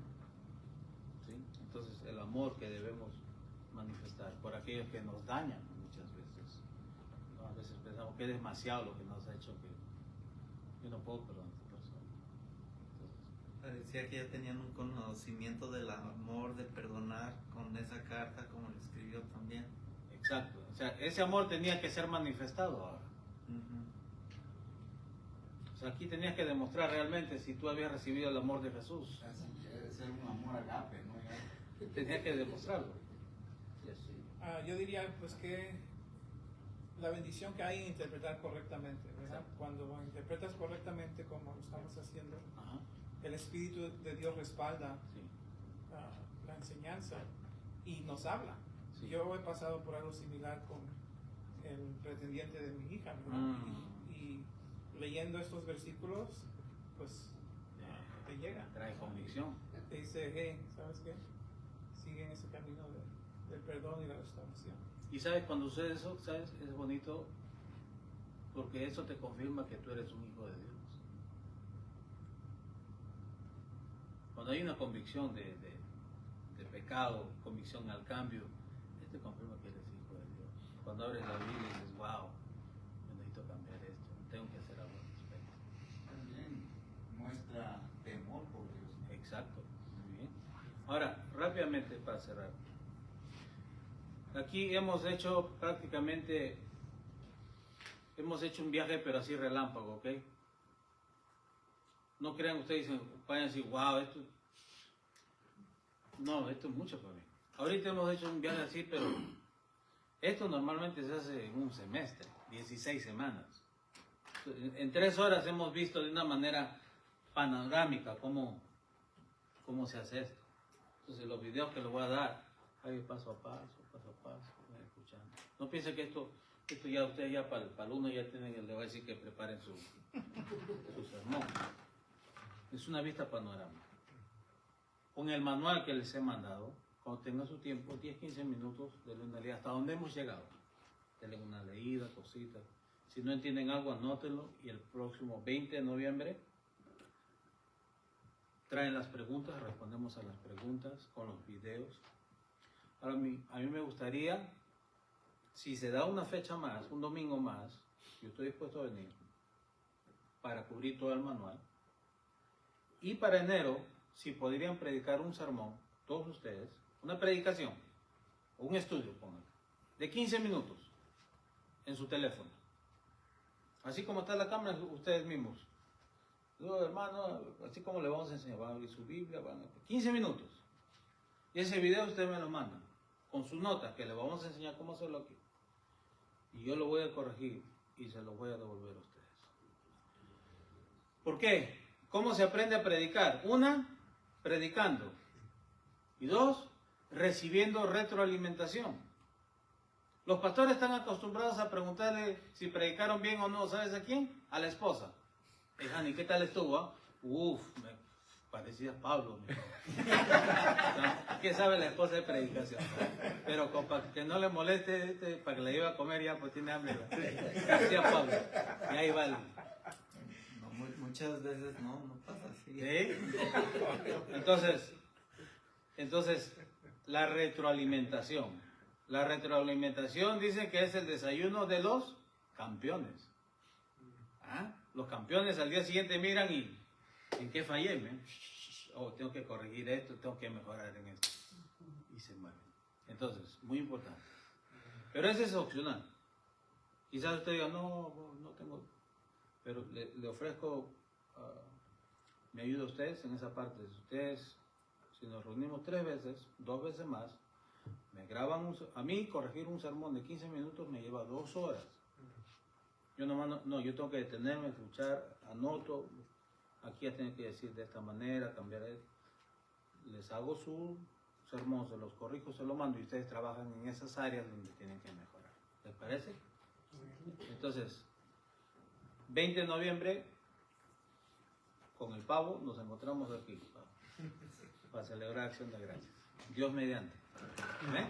¿Sí? Entonces, el amor que debemos manifestar por aquellos que nos dañan muchas veces. ¿No? A veces pensamos que es demasiado lo que nos ha hecho, que yo no puedo perdonar a esta persona. Entonces, Parecía que ya tenían un conocimiento del amor, de perdonar con esa carta, como le escribió también. exacto. O sea, ese amor tenía que ser manifestado ahora. O sea, aquí tenías que demostrar realmente si tú habías recibido el amor de Jesús. Así debe ser un amor agape, ¿no? Ya. Tenías que demostrarlo. Yo diría pues que la bendición que hay en interpretar correctamente, ¿verdad? Exacto. Cuando interpretas correctamente como lo estamos haciendo, Ajá. el Espíritu de Dios respalda Sí. la enseñanza y nos habla. Sí. Yo he pasado por algo similar con el pretendiente de mi hija, ¿verdad? Y leyendo estos versículos, pues te llega. Trae convicción. Te dice, hey, ¿sabes qué? Sigue en ese camino del perdón y la restauración. Y sabes, cuando sucede eso, sabes, es bonito porque eso te confirma que tú eres un hijo de Dios. Cuando hay una convicción de pecado, convicción al cambio, te confirma que eres hijo de Dios. Cuando abres la Biblia y dices, wow, yo necesito cambiar esto, tengo que hacer algo al respecto. También muestra temor por Dios. Exacto, muy bien. Ahora, rápidamente para cerrar. Aquí hemos hecho prácticamente, hemos hecho un viaje pero así relámpago, ¿ok? No crean ustedes, vayan a decir, wow, esto... No, esto es mucho para mí. Ahorita hemos hecho un viaje así, pero esto normalmente se hace en un semestre, 16 semanas. En 3 horas hemos visto de una manera panorámica cómo se hace esto. Entonces los videos que les voy a dar, ahí paso a paso, vayan escuchando. No piensen que esto ya ustedes ya para el lunes ya tienen, le voy a decir que preparen su sermón. Es una vista panorámica. Con el manual que les he mandado, cuando tengan su tiempo, 10-15 minutos, denle una leída hasta donde hemos llegado. Denle una leída, cositas. Si no entienden algo, anótenlo y el próximo 20 de noviembre traen las preguntas, respondemos a las preguntas con los videos. Ahora, a mí me gustaría, si se da una fecha más, un domingo más, yo estoy dispuesto a venir para cubrir todo el manual. Y para enero, si podrían predicar un sermón, todos ustedes, una predicación, o un estudio, pónganlo, de 15 minutos en su teléfono. Así como está la cámara, ustedes mismos. No, hermano, así como le vamos a enseñar, van a abrir su Biblia, van a... 15 minutos. Y ese video ustedes me lo mandan, con sus notas, que le vamos a enseñar cómo hacerlo aquí. Y yo lo voy a corregir y se lo voy a devolver a ustedes. ¿Por qué? ¿Cómo se aprende a predicar? Una, predicando. Y dos, recibiendo retroalimentación. Los pastores están acostumbrados a preguntarle si predicaron bien o no, ¿sabes a quién? A la esposa. Hani, ¿qué tal estuvo? Me parecía Pablo. ¿Qué sabe la esposa de predicación? Pero para que no le moleste, para que le lleve a comer ya, pues tiene hambre. Parecía Pablo. Y ahí va. Muchas veces no pasa así. ¿Sí? Entonces, la retroalimentación. La retroalimentación dice que es el desayuno de los campeones. ¿Ah? Los campeones al día siguiente miran y ¿en qué fallé? Tengo que corregir esto, tengo que mejorar en esto. Y se mueven. Entonces, muy importante. Pero ese es opcional. Quizás usted diga, no tengo... Pero le ofrezco, me ayuda a ustedes en esa parte. Si nos reunimos 3 veces, 2 veces más, me graban, a mí corregir un sermón de 15 minutos me lleva 2 horas. Yo yo tengo que detenerme, escuchar, anoto, aquí ya tengo que decir de esta manera, cambiar esto. Les hago su sermón, se los corrijo, se lo mando y ustedes trabajan en esas áreas donde tienen que mejorar. ¿Les parece? Entonces, 20 de noviembre, con el pavo, nos encontramos aquí para celebrar Acción de Gracias. Dios mediante. ¿Amén?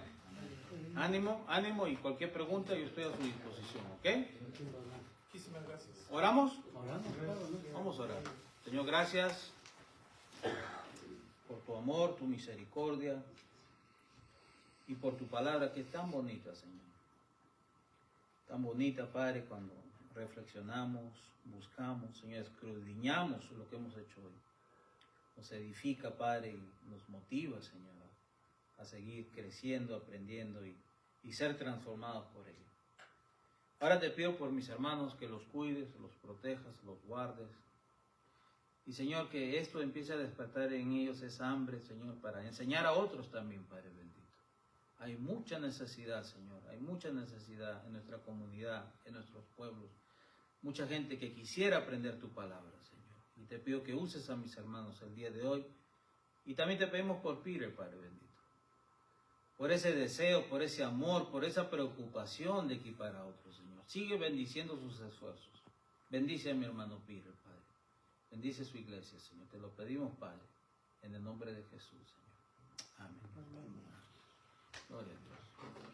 Ánimo y cualquier pregunta yo estoy a su disposición, ¿ok? Muchísimas gracias. ¿Oramos? Vamos a orar. Señor, gracias por tu amor, tu misericordia y por tu palabra que es tan bonita, Señor. Tan bonita, Padre, cuando reflexionamos, buscamos, Señor, escudriñamos lo que hemos hecho hoy. Nos edifica, Padre, y nos motiva, Señor, a seguir creciendo, aprendiendo y ser transformados por ello. Ahora te pido por mis hermanos que los cuides, los protejas, los guardes. Y, Señor, que esto empiece a despertar en ellos esa hambre, Señor, para enseñar a otros también, Padre bendito. Hay mucha necesidad, Señor, hay mucha necesidad en nuestra comunidad, en nuestros pueblos. Mucha gente que quisiera aprender tu palabra, Señor. Y te pido que uses a mis hermanos el día de hoy. Y también te pedimos por Peter, Padre bendito. Por ese deseo, por ese amor, por esa preocupación de equipar a otros, Señor. Sigue bendiciendo sus esfuerzos. Bendice a mi hermano Peter, Padre. Bendice su iglesia, Señor. Te lo pedimos, Padre, en el nombre de Jesús, Señor. Amén. Gloria a Dios.